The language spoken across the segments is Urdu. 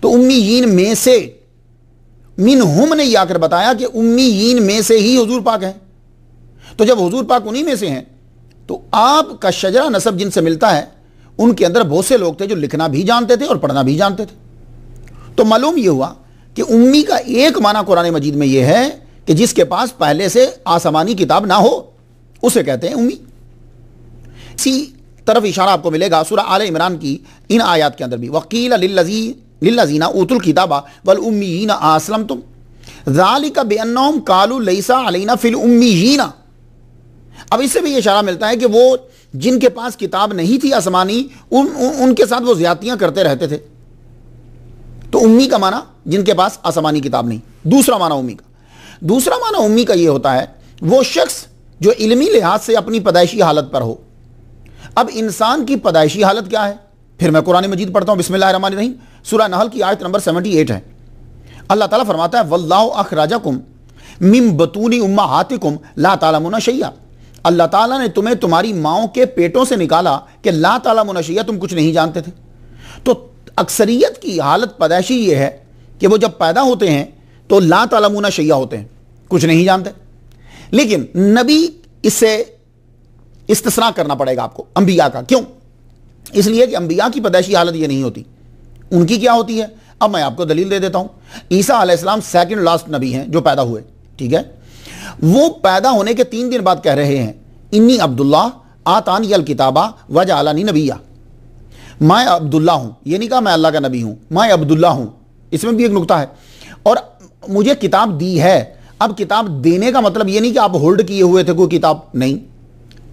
تو امیین میں سے، منہم نے یہ آ کر بتایا کہ امیین میں سے ہی حضور پاک ہیں. تو جب حضور پاک انہی میں سے ہیں تو آپ کا شجرہ نسب جن سے ملتا ہے ان کے اندر بہت سے لوگ تھے جو لکھنا بھی جانتے تھے اور پڑھنا بھی جانتے تھے. تو معلوم یہ ہوا کہ امی کا ایک معنی قرآن مجید میں یہ ہے کہ جس کے پاس پہلے سے آسمانی کتاب نہ ہو اسے کہتے ہیں امی. اسی طرف اشارہ آپ کو ملے گا سورہ آل عمران کی ان آیات کے اندر بھی، وَقِيلَ لِلَّذِينَ أُوتُوا الْكِتَابَ وَالْأُمِّيِّينَ أَسْلَمْتُمْ ذَلِكَ بِأَنَّهُمْ قَالُوا لَيْسَ عَلَيْنَا فِي الْأُمِّيِّينَ. اب اس سے بھی یہ اشارہ ملتا ہے کہ وہ جن کے پاس کتاب نہیں تھی آسمانی ان کے ساتھ وہ زیادتیاں کرتے رہتے تھے. تو امی کا معنی جن کے پاس آسمانی کتاب نہیں. دوسرا معنی امی کا یہ ہوتا ہے وہ شخص جو علمی لحاظ سے اپنی پیدائشی حالت پر ہو. اب انسان کی پیدائشی حالت کیا ہے؟ پھر میں قرآن مجید پڑھتا ہوں، بسم اللہ الرحمن الرحیم، سورہ نحل کی آیت نمبر 78 ہے. اللہ تعالیٰ فرماتا ہے وَاللَّهُ أَخْرَجَكُم مِّن بُطُونِ أُمَّهَاتِكُمْ لَا تَعْلَمُونَ شَيْئًا. اللہ تعالیٰ نے تمہیں تمہاری ماؤں کے پیٹوں سے نکالا کہ لا تعلمون شیئا، تم کچھ نہیں جانتے تھے. تو اکثریت کی حالت پیدائشی یہ ہے کہ وہ جب پیدا ہوتے ہیں تو لا تعلمون شیئا ہوتے ہیں، کچھ نہیں جانتے. لیکن نبی اس سے استثناء کرنا پڑے گا آپ کو انبیاء کا. کیوں؟ اس لیے کہ انبیاء کی پیدائشی حالت یہ نہیں ہوتی. ان کی کیا ہوتی ہے؟ اب میں آپ کو دلیل دے دیتا ہوں. عیسیٰ علیہ السلام سیکنڈ لاسٹ نبی ہیں جو پیدا ہوئے، ٹھیک ہے. وہ پیدا ہونے کے 3 دن بعد کہہ رہے ہیں انی عبداللہ آتانی الکتابہ وجعلنی نبیہ. میں عبداللہ ہوں، یہ نہیں کہا میں اللہ کا نبی ہوں، میں عبداللہ ہوں. اس میں بھی ایک نقطہ ہے. اور مجھے کتاب دی ہے. اب کتاب دینے کا مطلب یہ نہیں کہ آپ ہولڈ کیے ہوئے تھے کوئی کتاب، نہیں.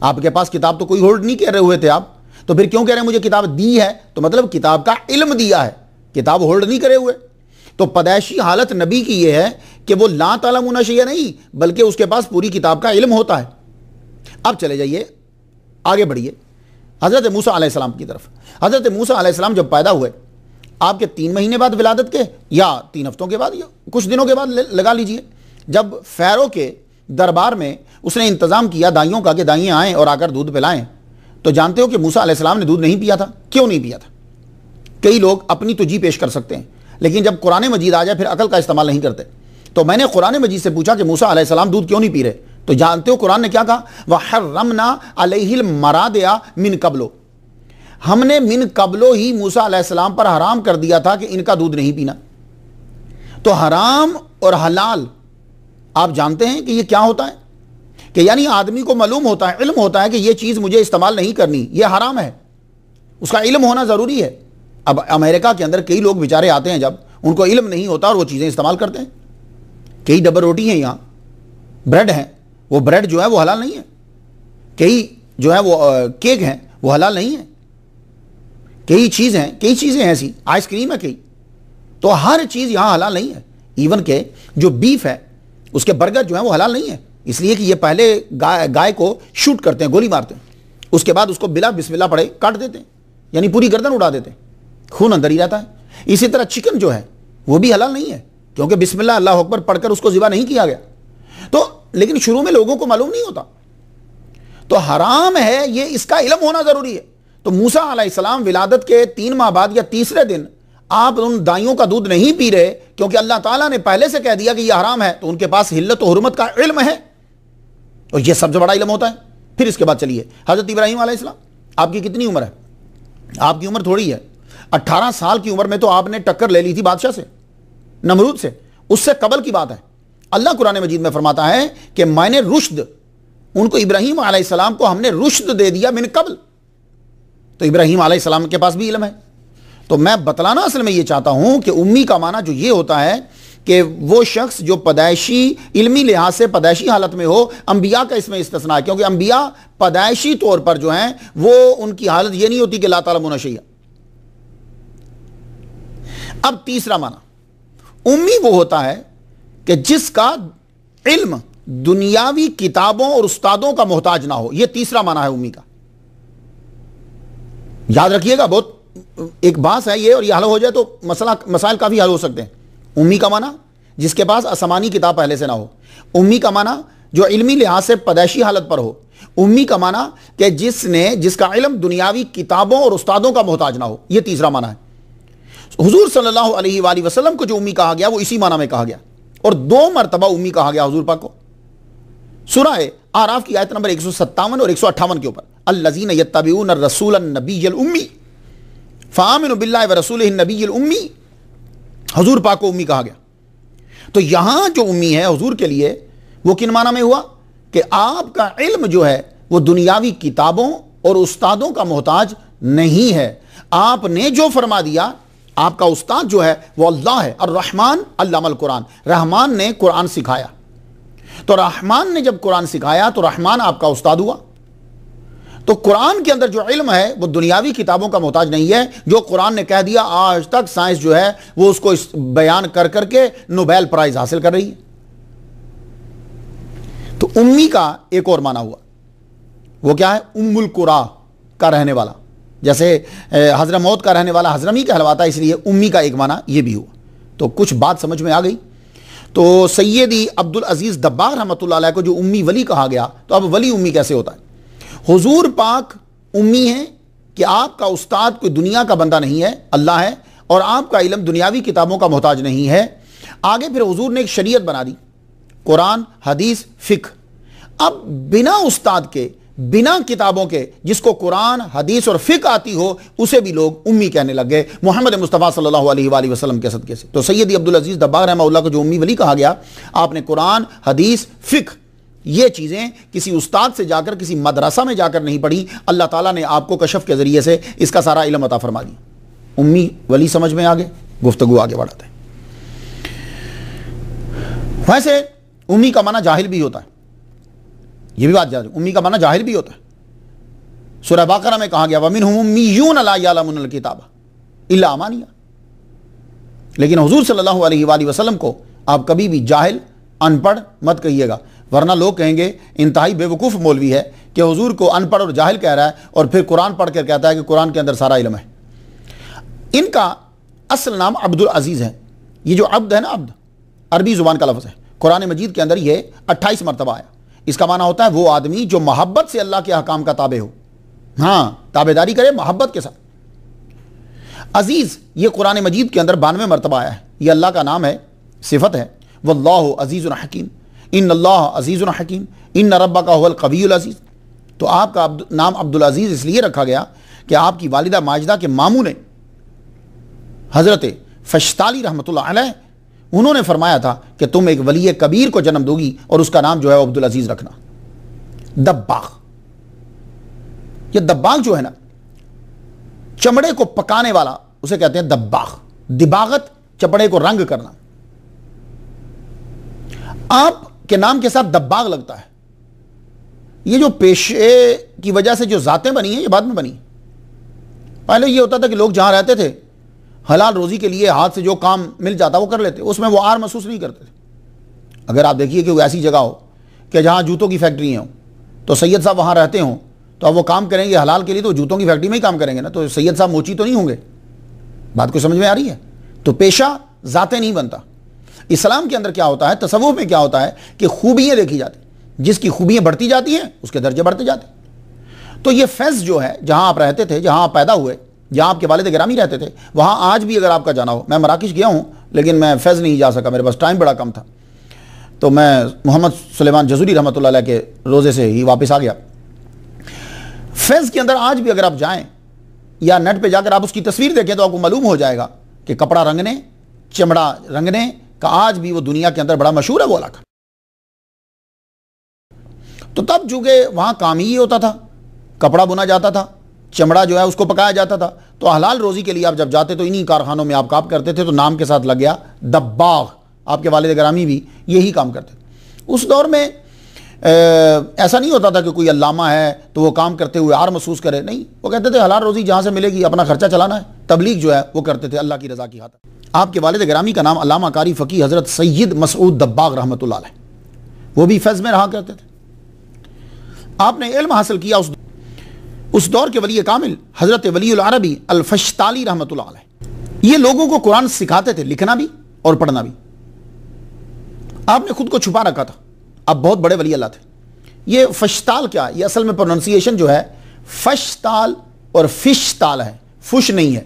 آپ کے پاس کتاب تو کوئی ہولڈ نہیں کر رہے ہوئے تھے آپ، تو پھر کیوں کہہ رہے ہیں مجھے کتاب دی ہے؟ تو مطلب کتاب کا علم دیا ہے، کتاب ہولڈ نہیں کرے ہوئے. تو پیدائشی حالت نبی کی یہ ہے کہ وہ لا تعلمون شیئا نہیں بلکہ اس کے پاس پوری کتاب کا علم ہوتا ہے. اب چلے جائیے آگے بڑھیے حضرت موسیٰ علیہ السلام کی طرف. حضرت موسیٰ علیہ السلام جب پیدا ہوئے آپ کے 3 مہینے بعد ولادت کے یا 3 ہفتوں کے بعد یا کچھ دنوں کے بعد لگا لیجئے، جب فیرو کے دربار میں اس نے انتظام کیا دائیوں کا کہ دائیں آئیں اور آ کر دودھ پلائیں، تو جانتے ہو کہ موسیٰ علیہ السلام نے دودھ نہیں پیا تھا. کیوں نہیں پیا تھا؟ کئی لوگ اپنی تجی پیش کر سکتے ہیں لیکن جب قرآن مجید آ جائے پھر عقل کا استعمال نہیں کرتے. تو میں نے قرآن مجید سے پوچھا کہ موسیٰ علیہ السلام دودھ کیوں نہیں پی رہے؟ تو جانتے ہو قرآن نے کیا کہا؟ وَحَرَّمْنَا عَلَيْهِ الْمَرَاضِعَ مِن قَبْلُ. ہم نے من قبلو ہی موسیٰ علیہ السلام پر حرام کر دیا تھا کہ ان کا دودھ نہیں پینا. تو حرام اور حلال آپ جانتے ہیں کہ یہ کیا ہوتا ہے؟ کہ یعنی آدمی کو معلوم ہوتا ہے، علم ہوتا ہے کہ یہ چیز مجھے استعمال نہیں کرنی، یہ حرام ہے، اس کا علم ہونا ضروری ہے. اب امریکہ کے اندر کئی لوگ بیچارے آتے ہیں جب ان کو علم نہیں ہوتا اور وہ چیزیں استعمال کرتے ہیں. کئی ڈبل روٹی ہیں، یہاں بریڈ ہیں، وہ بریڈ جو ہے وہ حلال نہیں ہے. کئی جو ہے وہ کیک ہیں وہ حلال نہیں ہے. کئی چیزیں ایسی، آئس کریم ہے کئی. تو ہر چیز یہاں حلال نہیں ہے. ایون کہ جو بیف ہے اس کے برگر جو ہیں وہ حلال نہیں ہے، اس لیے کہ یہ پہلے گائے کو شوٹ کرتے ہیں، گولی مارتے ہیں، اس کے بعد اس کو بلا بسم اللہ پڑھے کاٹ دیتے ہیں، یعنی پوری گردن اڑا دیتے ہیں، خون اندر ہی رہتا ہے. اسی طرح چکن جو ہے وہ بھی حلال نہیں ہے کیونکہ بسم اللہ اللہ اکبر پڑھ کر اس کو ذبح نہیں کیا گیا. تو لیکن شروع میں لوگوں کو معلوم نہیں ہوتا، تو حرام ہے، یہ اس کا علم ہونا ضروری ہے. تو موسیٰ علیہ السلام ولادت کے 3 ماہ بعد یا تیسرے دن آپ ان دائیوں کا دودھ نہیں پی رہے کیونکہ اللہ تعالیٰ نے پہلے سے کہہ دیا کہ یہ حرام ہے. تو ان کے پاس حلت و حرمت کا علم ہے اور یہ سب سے بڑا علم ہوتا ہے. پھر اس کے بعد چلیے حضرت ابراہیم علیہ السلام. آپ کی کتنی عمر ہے؟ آپ کی عمر تھوڑی ہے. 18 سال کی عمر میں تو آپ نے ٹکر لے لی تھی بادشاہ سے، نمرود سے. اس سے قبل کی بات ہے. اللہ قرآن مجید میں فرماتا ہے کہ میں نے رشد، ان کو ابراہیم علیہ السلام کو ہم نے رشد دے دیا من قبل. تو ابراہیم علیہ السلام کے پاس بھی علم ہے. تو میں بتلانا اصل میں یہ چاہتا ہوں کہ امی کا معنی جو یہ ہوتا ہے کہ وہ شخص جو پیدائشی علمی لحاظ سے پیدائشی حالت میں ہو. انبیاء کا اس میں استثناء ہے کیونکہ انبیاء پیدائشی طور پر جو ہیں وہ ان کی حالت یہ نہیں ہوتی کہ لا تعلمون شیئا. اب تیسرا معنی امی وہ ہوتا ہے کہ جس کا علم دنیاوی کتابوں اور استادوں کا محتاج نہ ہو. یہ تیسرا معنی ہے امی کا. یاد رکھیے گا، بہت ایک بات ہے یہ، اور یہ حل ہو جائے تو مسائل کافی حل ہو سکتے ہیں. امی کا معنی جس کے پاس آسمانی کتاب پہلے سے نہ ہو. امی کا معنی جو علمی لحاظ سے پیدائشی حالت پر ہو. امی کا معنی کہ جس کا علم دنیاوی کتابوں اور استادوں کا محتاج نہ ہو، یہ تیسرا معنی ہے۔ حضور صلی اللہ علیہ وآلہ وسلم کو جو امی کہا گیا وہ اسی معنی میں کہا گیا، اور 2 مرتبہ امی کہا گیا حضور پاک کو۔ سورہ اعراف کی آیت نمبر 157 اور 158 کے اوپر، الذین یتبعون الرسول النبی الامی فآمنوا باللہ ورسولہ النبی الامی، حضور پاک کو امی کہا گیا۔ تو یہاں جو امی ہے حضور کے لیے وہ کن معنی میں ہوا کہ آپ کا علم جو ہے وہ دنیاوی کتابوں اور استادوں کا محتاج نہیں ہے۔ آپ نے جو فرما دیا، آپ کا استاد جو ہے وہ اللہ ہے، الرحمن علم القرآن، رحمان نے قرآن سکھایا۔ تو رحمان نے جب قرآن سکھایا تو رحمان آپ کا استاد ہوا۔ تو قرآن کے اندر جو علم ہے وہ دنیاوی کتابوں کا محتاج نہیں ہے، جو قرآن نے کہہ دیا آج تک سائنس جو ہے وہ اس کو بیان کر کر کے نوبیل پرائز حاصل کر رہی ہے۔ تو امی کا ایک اور معنی ہوا، وہ کیا ہے؟ ام القرا کا رہنے والا، جیسے حضرموت کا رہنے والا حضرمی کہلواتا ہے، اس لیے امی کا ایک معنی یہ بھی ہوا۔ تو کچھ بات سمجھ میں آ گئی۔ تو سیدی عبدالعزیز دباغ رحمۃ اللہ علیہ کو جو امی ولی کہا گیا، تو اب ولی امی کیسے ہوتا ہے؟ حضور پاک امی ہیں کہ آپ کا استاد کوئی دنیا کا بندہ نہیں ہے، اللہ ہے، اور آپ کا علم دنیاوی کتابوں کا محتاج نہیں ہے۔ آگے پھر حضور نے ایک شریعت بنا دی، قرآن، حدیث، فقہ۔ اب بنا استاد کے، بنا کتابوں کے، جس کو قرآن، حدیث اور فقہ آتی ہو، اسے بھی لوگ امی کہنے لگ گئے محمد مصطفیٰ صلی اللہ علیہ وآلہ وسلم کے صدقے سے۔ تو سیدی عبدالعزیز دباغ رحمہ اللہ کو جو امی ولی کہا گیا، آپ نے قرآن، حدیث، فقہ، یہ چیزیں کسی استاد سے جا کر، کسی مدرسہ میں جا کر نہیں پڑھی، اللہ تعالیٰ نے آپ کو کشف کے ذریعے سے اس کا سارا علم عطا فرما دیا۔ امی ولی سمجھ میں آگے، گفتگو آگے بڑھاتے ہیں۔ ویسے امی کا معنی جاہل بھی ہوتا ہے، یہ بھی بات جا رہی ہے، امی کا معنی جاہل بھی ہوتا ہے۔ سورہ بقرہ میں کہا گیا وَمِنْهُمْ أُمِّيُّونَ لَا يَعْلَمُونَ الْكِتَابَ إِلَّا أَمَانِيَّ، لیکن حضور صلی اللہ علیہ وآلہ وسلم کو آپ کبھی بھی جاہل، ان پڑھ مت کہیے گا، ورنہ لوگ کہیں گے انتہائی بے وقوف مولوی ہے کہ حضور کو ان پڑھ اور جاہل کہہ رہا ہے، اور پھر قرآن پڑھ کر کہتا ہے کہ قرآن کے اندر سارا علم ہے۔ ان کا اصل نام عبدالعزیز ہے۔ یہ جو عبد ہے نا، عبد عربی زبان کا لفظ ہے، قرآن مجید کے اندر یہ 28 مرتبہ آیا۔ اس کا معنی ہوتا ہے وہ آدمی جو محبت سے اللہ کے احکام کا تابع ہو، ہاں تابع داری کرے محبت کے ساتھ۔ عزیز یہ قرآن مجید کے اندر 92 مرتبہ آیا ہے، یہ اللہ کا نام ہے، صفت ہے، واللہ عزیز حکیم، ان اللہ عزیز حکیم، ان ربک هو القوی العزیز۔ تو آپ کا نام عبدالعزیز اس لیے رکھا گیا کہ آپ کی والدہ ماجدہ کے ماموں نے حضرت فشتالی رحمۃ اللہ علیہ، انہوں نے فرمایا تھا کہ تم ایک ولی کبیر کو جنم دو گی اور اس کا نام جو ہے عبدالعزیز رکھنا۔ دباغ، یہ دباغ جو ہے نا، چمڑے کو پکانے والا، اسے کہتے ہیں دباغ۔ دباغت چمڑے کو رنگ کرنا۔ آپ کے نام کے ساتھ دباغ لگتا ہے۔ یہ جو پیشے کی وجہ سے جو ذاتیں بنی ہیں یہ بعد میں بنی۔ پہلے یہ ہوتا تھا کہ لوگ جہاں رہتے تھے حلال روزی کے لیے ہاتھ سے جو کام مل جاتا وہ کر لیتے، اس میں وہ آر محسوس نہیں کرتے تھے۔ اگر آپ دیکھیے کہ وہ ایسی جگہ ہو کہ جہاں جوتوں کی فیکٹری ہوں، تو سید صاحب وہاں رہتے ہوں، تو اب وہ کام کریں گے حلال کے لیے تو جوتوں کی فیکٹری میں ہی کام کریں گے نا، تو سید صاحب موچی تو نہیں ہوں گے۔ بات کو سمجھ میں آ رہی ہے؟ تو پیشہ ذاتیں نہیں بنتا۔ اسلام کے اندر کیا ہوتا ہے، تصوف میں کیا ہوتا ہے کہ خوبیاں دیکھی جاتی، جس کی خوبیاں بڑھتی جاتی ہیں اس کے درجے بڑھتے جاتے ہیں۔ تو یہ فیض جو ہے، جہاں آپ رہتے تھے، جہاں آپ پیدا ہوئے، جہاں آپ کے والد گرامی رہتے تھے، وہاں آج بھی اگر آپ کا جانا ہو، میں مراکش گیا ہوں لیکن میں فیض نہیں جا سکا، میرے پاس ٹائم بڑا کم تھا، تو میں محمد سلیمان جزوری رحمۃ اللہ علیہ کے روزے سے ہی واپس آ گیا۔ فیض کے اندر آج بھی اگر آپ جائیں یا نیٹ پہ جا کر آپ اس کی تصویر دیکھیں تو آپ کو معلوم ہو جائے گا کہ کپڑا رنگنے، چمڑا رنگنے کا آج بھی وہ دنیا کے اندر بڑا مشہور ہے وہ علاقہ۔ تو تب چونکہ وہاں کام ہی ہوتا تھا، کپڑا بنا جاتا تھا، چمڑا جو ہے اس کو پکایا جاتا تھا، تو حلال روزی کے لیے آپ جب جاتے تو انہی کارخانوں میں آپ کام کرتے تھے، تو نام کے ساتھ لگ گیا دباغ۔ آپ کے والد گرامی بھی یہی کام کرتے تھے۔ اس دور میں ایسا نہیں ہوتا تھا کہ کوئی علامہ ہے تو وہ کام کرتے ہوئے عار محسوس کرے، نہیں، وہ کہتے تھے حلال روزی جہاں سے ملے گی اپنا خرچہ چلانا ہے۔ تبلیغ جو ہے وہ کرتے تھے اللہ کی رضا کی خاطر۔ آپ کے والد گرامی کا نام علامہ قاری فقیہ حضرت سید مسعود دباغ رحمۃ اللہ علیہ، وہ بھی فیض میں رہا کرتے تھے۔ آپ نے علم حاصل کیا اس دور کے ولی کامل حضرت ولی العربی الفشتالی رحمۃ اللہ علیہ۔ یہ لوگوں کو قرآن سکھاتے تھے، لکھنا بھی اور پڑھنا بھی۔ آپ نے خود کو چھپا رکھا تھا، اب بہت بڑے ولی اللہ تھے، یہ فشتال کیا؟ یہ اصل میں پروننسیشن جو ہے فشتال اور فشتال ہے، فش نہیں ہے۔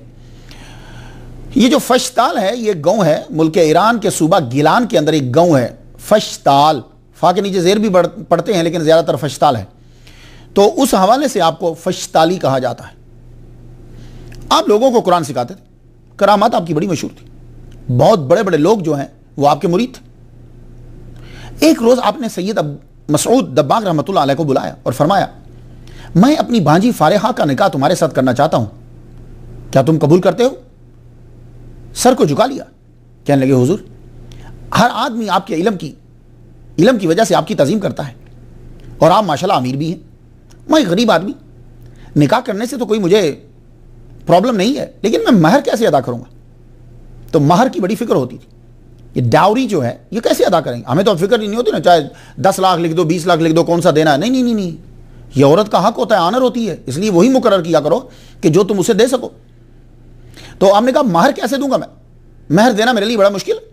یہ جو فشتال ہے یہ گاؤں ہے، ملک ایران کے صوبہ گیلان کے اندر ایک گاؤں ہے فشتال، فا کے نیچے زیر بھی پڑھتے ہیں لیکن زیادہ تر فشتال ہے، تو اس حوالے سے آپ کو فشتالی کہا جاتا ہے۔ آپ لوگوں کو قرآن سکھاتے تھے، کرامات آپ کی بڑی مشہور تھی، بہت بڑے بڑے لوگ جو ہیں وہ آپ کے مرید تھے۔ ایک روز آپ نے سید مسعود دباغ رحمۃ اللہ علیہ کو بلایا اور فرمایا میں اپنی بھانجی فارحہ کا نکاح تمہارے ساتھ کرنا چاہتا ہوں، کیا تم قبول کرتے ہو؟ سر کو جھکا لیا، کہنے لگے حضور ہر آدمی آپ کے علم کی وجہ سے آپ کی تعظیم کرتا ہے اور آپ ماشاءاللہ امیر بھی ہیں، میں ایک غریب آدمی، نکاح کرنے سے تو کوئی مجھے پرابلم نہیں ہے، لیکن میں مہر کیسے ادا کروں گا؟ تو مہر کی بڑی فکر ہوتی تھی، یہ ڈاوری جو ہے یہ کیسے ادا کریں گے؟ ہمیں تو فکر نہیں ہوتی نا، چاہے 10 لاکھ لکھ دو 20 لاکھ لکھ دو، کون سا دینا ہے؟ نہیں، یہ عورت کا حق ہوتا ہے، آنر ہوتی ہے، اس لیے وہی مقرر کیا کرو کہ جو تم اسے دے سکو۔ تو آپ نے کہا مہر کیسے دوں گا میں؟ مہر دینا میرے لیے بڑا مشکل ہے۔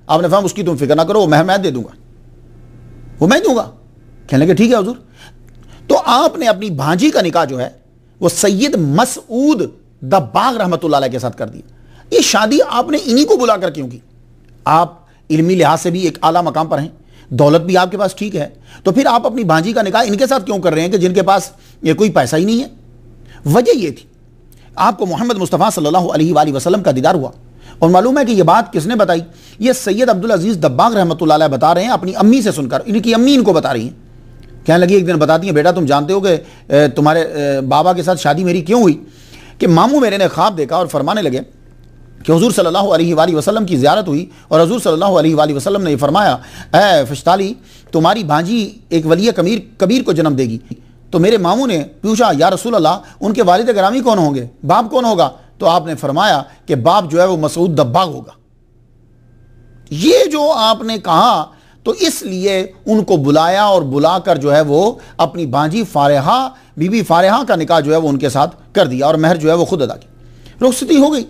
آپ نے فرمایا اس کی تم فکر نہ کرو، وہ مہر میں دے دوں گا، وہ میں دوں گا۔ کہنے لگے ٹھیک ہے حضور۔ تو آپ نے اپنی بھانجی کا نکاح جو ہے وہ سید مسعود دباغ رحمۃ اللہ علیہ کے ساتھ کر دیا۔ یہ شادی آپ نے انہی کو بلا کر کیوں کی؟ آپ علمی لحاظ سے بھی ایک اعلیٰ مقام پر ہیں، دولت بھی آپ کے پاس ٹھیک ہے، تو پھر آپ اپنی بھانجی کا نکاح ان کے ساتھ کیوں کر رہے ہیں کہ جن کے پاس یہ کوئی پیسہ ہی نہیں ہے؟ وجہ یہ تھی آپ کو محمد مصطفیٰ صلی اللہ علیہ وآلہ وسلم کا دیدار ہوا، اور معلوم ہے کہ یہ بات کس نے بتائی؟ یہ سید عبدالعزیز دباغ رحمۃ اللہ علیہ بتا رہے ہیں اپنی امی سے سن کر، ان کی امی ان کو بتا رہی ہیں۔ کہنے لگی ایک دن بتاتی ہیں بیٹا تم جانتے ہو کہ تمہارے بابا کے ساتھ شادی میری کیوں ہوئی؟ کہ ماموں میرے نے خواب دیکھا اور فرمانے لگے کہ حضور صلی اللہ علیہ وآلہ وسلم کی زیارت ہوئی اور حضور صلی اللہ علیہ وآلہ وسلم نے یہ فرمایا اے فشتالی تمہاری بھانجی ایک ولی کبیر کو جنم دے گی۔ تو میرے ماموں نے پوچھا یا رسول اللہ ان کے والد گرامی کون ہوں گے، باپ کون ہوگا؟ تو آپ نے فرمایا کہ باپ جو ہے وہ مسعود دباغ ہوگا۔ یہ جو آپ نے کہا تو اس لیے ان کو بلایا اور بلا کر جو ہے وہ اپنی بھانجی فارحہ بی بی فارحہ کا نکاح جو ہے وہ ان کے ساتھ کر دیا اور مہر جو ہے وہ خود ادا کی۔ رخصتی ہو گئی،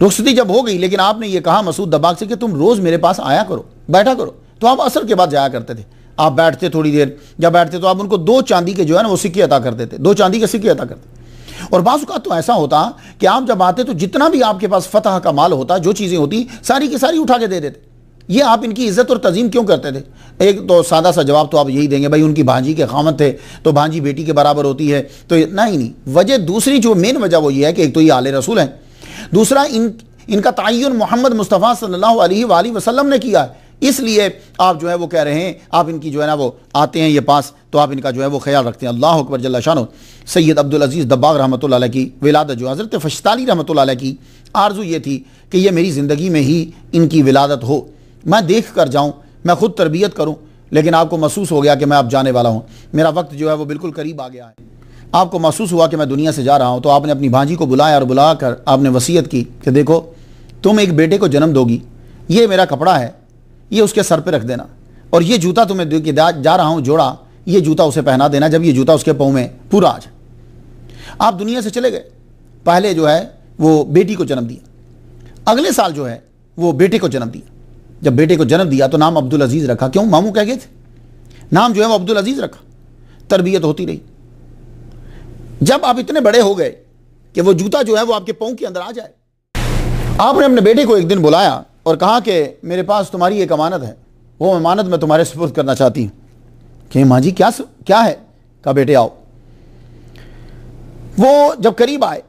رخصتی جب ہو گئی، لیکن آپ نے یہ کہا مسعود دباغ سے کہ تم روز میرے پاس آیا کرو، بیٹھا کرو۔ تو آپ عصر کے بعد جایا کرتے تھے، آپ بیٹھتے تھوڑی دیر، جب بیٹھتے تو آپ ان کو 2 چاندی کے جو ہے نا وہ سکے عطا کرتے تھے، 2 چاندی کے سکے عطا کرتے۔ اور بعض اوقات تو ایسا ہوتا کہ آپ جب آتے تو جتنا بھی آپ کے پاس فتح کا مال ہوتا، جو چیزیں ہوتی ساری کی ساری اٹھا کے دے دیتے۔ یہ آپ ان کی عزت اور تعظیم کیوں کرتے تھے؟ ایک تو سادہ سا جواب تو آپ یہی دیں گے بھائی ان کی بھانجی کے خامد تھے تو بھانجی بیٹی کے برابر ہوتی ہے، تو نہیں، وجہ دوسری جو مین وجہ وہ یہ ہے کہ ایک تو یہ آل رسول ہیں، دوسرا ان کا تعین محمد مصطفیٰ صلی اللہ علیہ وآلہ وسلم نے کیا ہے، اس لیے آپ جو ہے وہ کہہ رہے ہیں، آپ ان کی جو ہے نا وہ آتے ہیں یہ پاس تو آپ ان کا جو ہے وہ خیال رکھتے ہیں۔ اللہ اکبر جل شانہ۔ سید عبدالعزیز دباغ رحمۃ اللہ علیہ کی ولادت جو حضرت فشتالی رحمۃ اللہ علیہ کی آرزو یہ تھی کہ یہ میری زندگی میں ہی ان کی ولادت ہو، میں دیکھ کر جاؤں، میں خود تربیت کروں، لیکن آپ کو محسوس ہو گیا کہ میں اب جانے والا ہوں، میرا وقت جو ہے وہ بالکل قریب آ گیا ہے، آپ کو محسوس ہوا کہ میں دنیا سے جا رہا ہوں، تو آپ نے اپنی بھانجی کو بلایا اور بلا کر آپ نے وصیت کی کہ دیکھو تم ایک بیٹے کو جنم دو گی، یہ میرا کپڑا ہے، یہ اس کے سر پہ رکھ دینا، اور یہ جوتا تمہیں دے کے جا رہا ہوں جوڑا، یہ جوتا اسے پہنا دینا جب یہ جوتا اس کے پاؤں میں پورا آ جائے۔ آپ دنیا سے چلے گئے، پہلے جو ہے وہ بیٹی کو جنم دیا، اگلے سال جو ہے وہ بیٹے کو جنم دیا، جب بیٹے کو جنم دیا تو نام عبدالعزیز رکھا، کیوں؟ ماموں کہہ گئے تھے، نام جو ہے وہ عبدالعزیز رکھا، تربیت ہوتی رہی۔ جب آپ اتنے بڑے ہو گئے کہ وہ جوتا جو ہے وہ آپ کے پاؤں کے اندر آ جائے، آپ نے اپنے بیٹے کو ایک دن بلایا اور کہا کہ میرے پاس تمہاری ایک امانت ہے، وہ امانت میں تمہارے سپرد کرنا چاہتی ہوں۔ کہ ماں جی کیا ہے؟ کہا بیٹے آؤ۔ وہ جب قریب آئے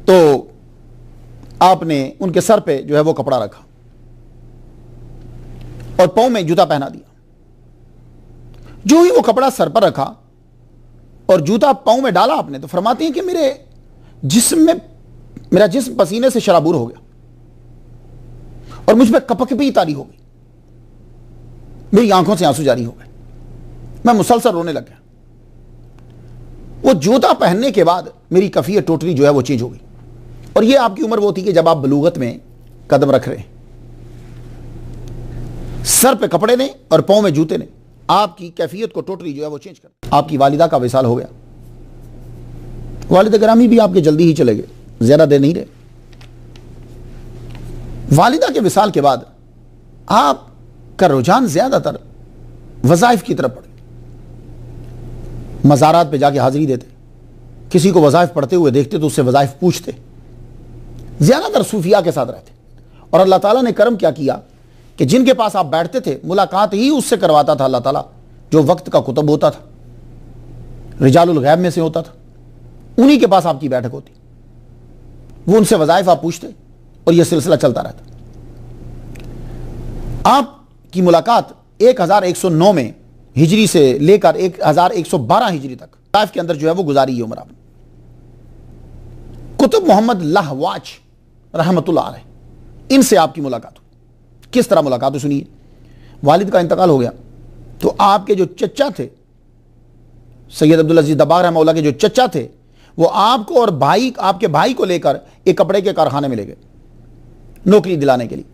تو آپ نے ان کے سر پہ جو ہے وہ کپڑا رکھا اور پاؤں میں جوتا پہنا دیا۔ جو ہی وہ کپڑا سر پر رکھا اور جوتا پاؤں میں ڈالا آپ نے، تو فرماتے ہیں کہ میرا جسم پسینے سے شرابور ہو گیا اور مجھ پہ کپکپی تاری ہو گئی، میری آنکھوں سے آنسو جاری ہو گئے، میں مسلسل رونے لگ گیا۔ وہ جوتا پہننے کے بعد میری کیفیت ٹوٹلی جو ہے وہ چینج ہو گئی، اور یہ آپ کی عمر وہ تھی کہ جب آپ بلوغت میں قدم رکھ رہے ہیں، سر پہ کپڑے نے اور پاؤں میں جوتے نے آپ کی کیفیت کو ٹوٹلی جو ہے وہ چینج کر دیا۔ آپ کی والدہ کا وصال ہو گیا، والد گرامی بھی آپ کے جلدی ہی چلے گئے، زیادہ دیر نہیں رہے۔ والدہ کے وصال کے بعد آپ کا رجحان زیادہ تر وظائف کی طرف پڑ گئے، مزارات پہ جا کے حاضری دیتے، کسی کو وظائف پڑھتے ہوئے دیکھتے تو اس سے وظائف پوچھتے، زیادہ تر صوفیاء کے ساتھ رہتے۔ اور اللہ تعالیٰ نے کرم کیا کیا کہ جن کے پاس آپ بیٹھتے تھے ملاقات ہی اس سے کرواتا تھا اللہ تعالیٰ جو وقت کا کتب ہوتا تھا، رجال الغیب میں سے ہوتا تھا، انہی کے پاس آپ کی بیٹھک ہوتی، وہ ان سے وظائف آپ پوچھتے اور یہ سلسلہ چلتا رہتا۔ آپ کی ملاقات 1109 میں ہجری سے لے کر 1112 ہجری تک طائف کے اندر جو ہے وہ گزاری ہے عمر آپ نے۔ کتب محمد لہواج رحمۃ اللہ علیہ، ان سے آپ کی ملاقات ہو۔ کس طرح ملاقات ہو سنیے۔ والد کا انتقال ہو گیا تو آپ کے جو چچا تھے سید عبدالعزیز دباغ رحمہ اللہ کے جو چچا تھے وہ آپ کو اور آپ کے بھائی کو لے کر ایک کپڑے کے کارخانے میں لے گئے نوکری دلانے کے لیے۔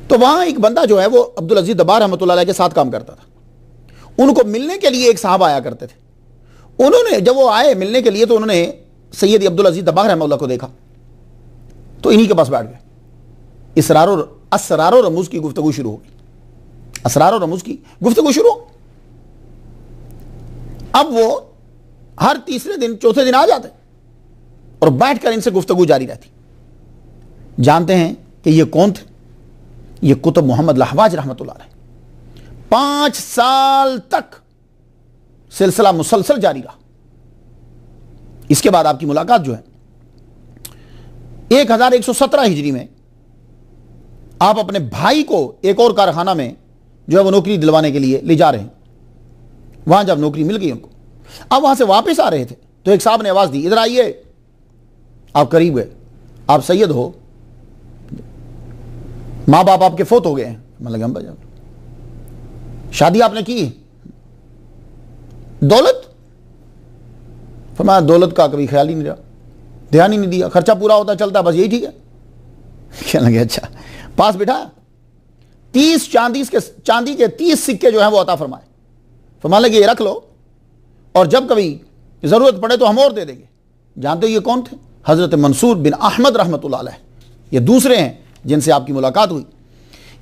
تو وہاں ایک بندہ جو ہے وہ عبدالعزیز دباغ رحمۃ اللہ علیہ کے ساتھ کام کرتا تھا، ان کو ملنے کے لیے ایک صاحب آیا کرتے تھے۔ انہوں نے جب وہ آئے ملنے کے لیے تو انہوں نے سید عبدالعزیز دباغ رحمہ اللہ کو دیکھا تو انہی کے پاس بیٹھ گئے۔ اسرار و رموز کی گفتگو شروع ہوگی، اسرار و رموز کی گفتگو شروع۔ اب وہ ہر تیسرے دن چوتھے دن آ جاتے اور بیٹھ کر ان سے گفتگو جاری رہتی۔ جانتے ہیں کہ یہ کون تھے؟ یہ کتب محمد لہواج رحمۃ اللہ علیہ۔ 5 سال تک سلسلہ مسلسل جاری رہا۔ اس کے بعد آپ کی ملاقات جو ہے 1117 ہجری میں آپ اپنے بھائی کو ایک اور کارخانہ میں جو ہے وہ نوکری دلوانے کے لیے لے جا رہے ہیں۔ وہاں جب نوکری مل گئی ان کو، اب وہاں سے واپس آ رہے تھے تو ایک صاحب نے آواز دی، ادھر آئیے، آپ قریب گئے، آپ سید ہو، ماں باپ آپ کے فوت ہو گئے ہیں، مطلب شادی آپ نے کی، دولت؟ فرمایا دولت کا کبھی خیال ہی نہیں رہا، دھیان ہی نہیں دیا، خرچہ پورا ہوتا چلتا بس یہی ٹھیک ہے۔ کہنے لگے اچھا، پاس بٹھا 30 چاندی کے 30 سکے جو ہیں وہ عطا فرمائے، فرمانے لگے یہ رکھ لو اور جب کبھی ضرورت پڑے تو ہم اور دے دیں گے۔ جانتے ہو یہ کون تھے؟ حضرت منصور بن احمد رحمۃ اللہ علیہ، یہ دوسرے ہیں جن سے آپ کی ملاقات ہوئی۔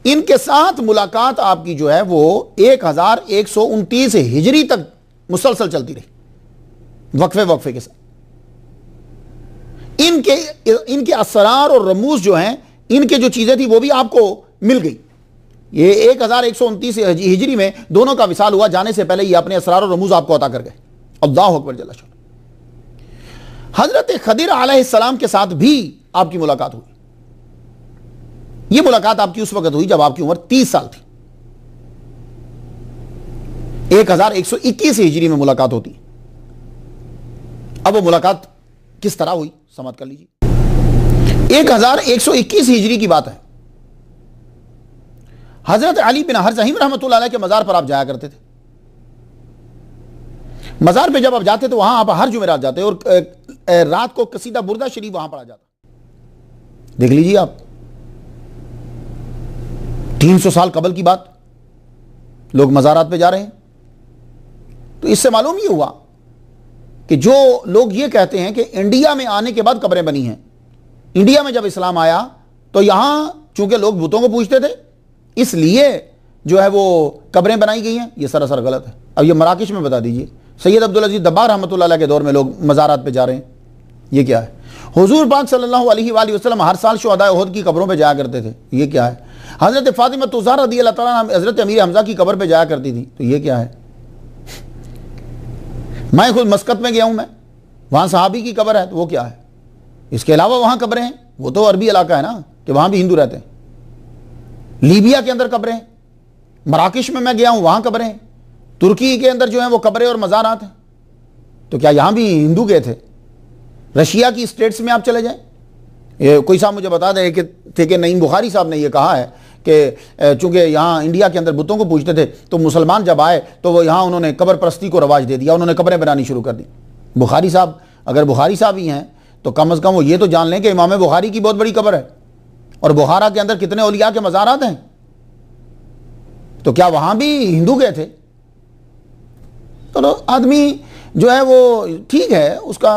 ان کے ساتھ ملاقات آپ کی جو ہے وہ 1129 ہجری تک مسلسل چلتی رہی، وقفے کے ساتھ۔ ان کے اسرار اور رموز جو ہیں، ان کے جو چیزیں تھی وہ بھی آپ کو مل گئی۔ یہ 1129 ہجری میں دونوں کا وصال ہوا، جانے سے پہلے یہ اپنے اسرار اور رموز آپ کو عطا کر گئے۔ اللہ اکبر جل شانہ۔ حضرت خضر علیہ السلام کے ساتھ بھی آپ کی ملاقات ہوئی۔ یہ ملاقات آپ کی اس وقت ہوئی جب آپ کی عمر 30 سال تھی۔ 1121 ہجری میں ملاقات ہوتی۔ اب وہ ملاقات کس طرح ہوئی سماعت کر لیجیے۔ 1121 ہجری کی بات ہے، حضرت علی بن حرزہیم رحمۃ اللہ علیہ کے مزار پر آپ جایا کرتے تھے۔ مزار پہ جب آپ جاتے تو وہاں آپ ہر جمعرات جاتے اور رات کو قصیدہ بردہ شریف وہاں پڑھا جاتا۔ دیکھ لیجیے آپ، 300 سال قبل کی بات، لوگ مزارات پہ جا رہے ہیں۔ تو اس سے معلوم یہ ہوا کہ جو لوگ یہ کہتے ہیں کہ انڈیا میں آنے کے بعد قبریں بنی ہیں، انڈیا میں جب اسلام آیا تو یہاں چونکہ لوگ بتوں کو پوجتے تھے اس لیے جو ہے وہ قبریں بنائی گئی ہیں، یہ سراسر غلط ہے۔ اب یہ مراکش میں بتا دیجئے، سید عبدالعزیز دباغ رحمۃ اللہ علیہ کے دور میں لوگ مزارات پہ جا رہے ہیں، یہ کیا ہے؟ حضور پاک صلی اللہ علیہ وآلہ وسلم ہر سال شہداء احد کی قبروں پہ جایا کرتے تھے، یہ کیا ہے؟ حضرت فاطمہ الزہرا رضی اللہ تعالیٰ عنہ حضرت امیر حمزہ کی قبر پہ جایا کرتی تھی، تو یہ کیا ہے؟ میں خود مسقط میں گیا ہوں، میں وہاں صحابی کی قبر ہے تو وہ کیا ہے؟ اس کے علاوہ وہاں قبریں ہیں، وہ تو عربی علاقہ ہے نا کہ وہاں بھی ہندو رہتے ہیں۔ لیبیا کے اندر قبریں ہیں، مراکش میں گیا ہوں وہاں قبریں ہیں، ترکی کے اندر جو ہیں وہ قبریں اور مزارات ہیں، تو کیا یہاں بھی ہندو گئے تھے؟ رشیا کی اسٹیٹس میں آپ چلے جائیں، یہ کوئی صاحب مجھے بتا دیں کہ نعیم بخاری صاحب نے یہ کہا ہے کہ چونکہ یہاں انڈیا کے اندر بتوں کو پوجتے تھے تو مسلمان جب آئے تو وہ یہاں انہوں نے قبر پرستی کو رواج دے دیا، انہوں نے قبریں بنانی شروع کر دی۔ بخاری صاحب اگر بخاری صاحب ہی ہیں تو کم از کم وہ یہ تو جان لیں کہ امام بخاری کی بہت بڑی قبر ہے، اور بخارا کے اندر کتنے اولیاء کے مزارات ہیں، تو کیا وہاں بھی ہندو گئے تھے؟ تو آدمی جو ہے وہ ٹھیک ہے، اس کا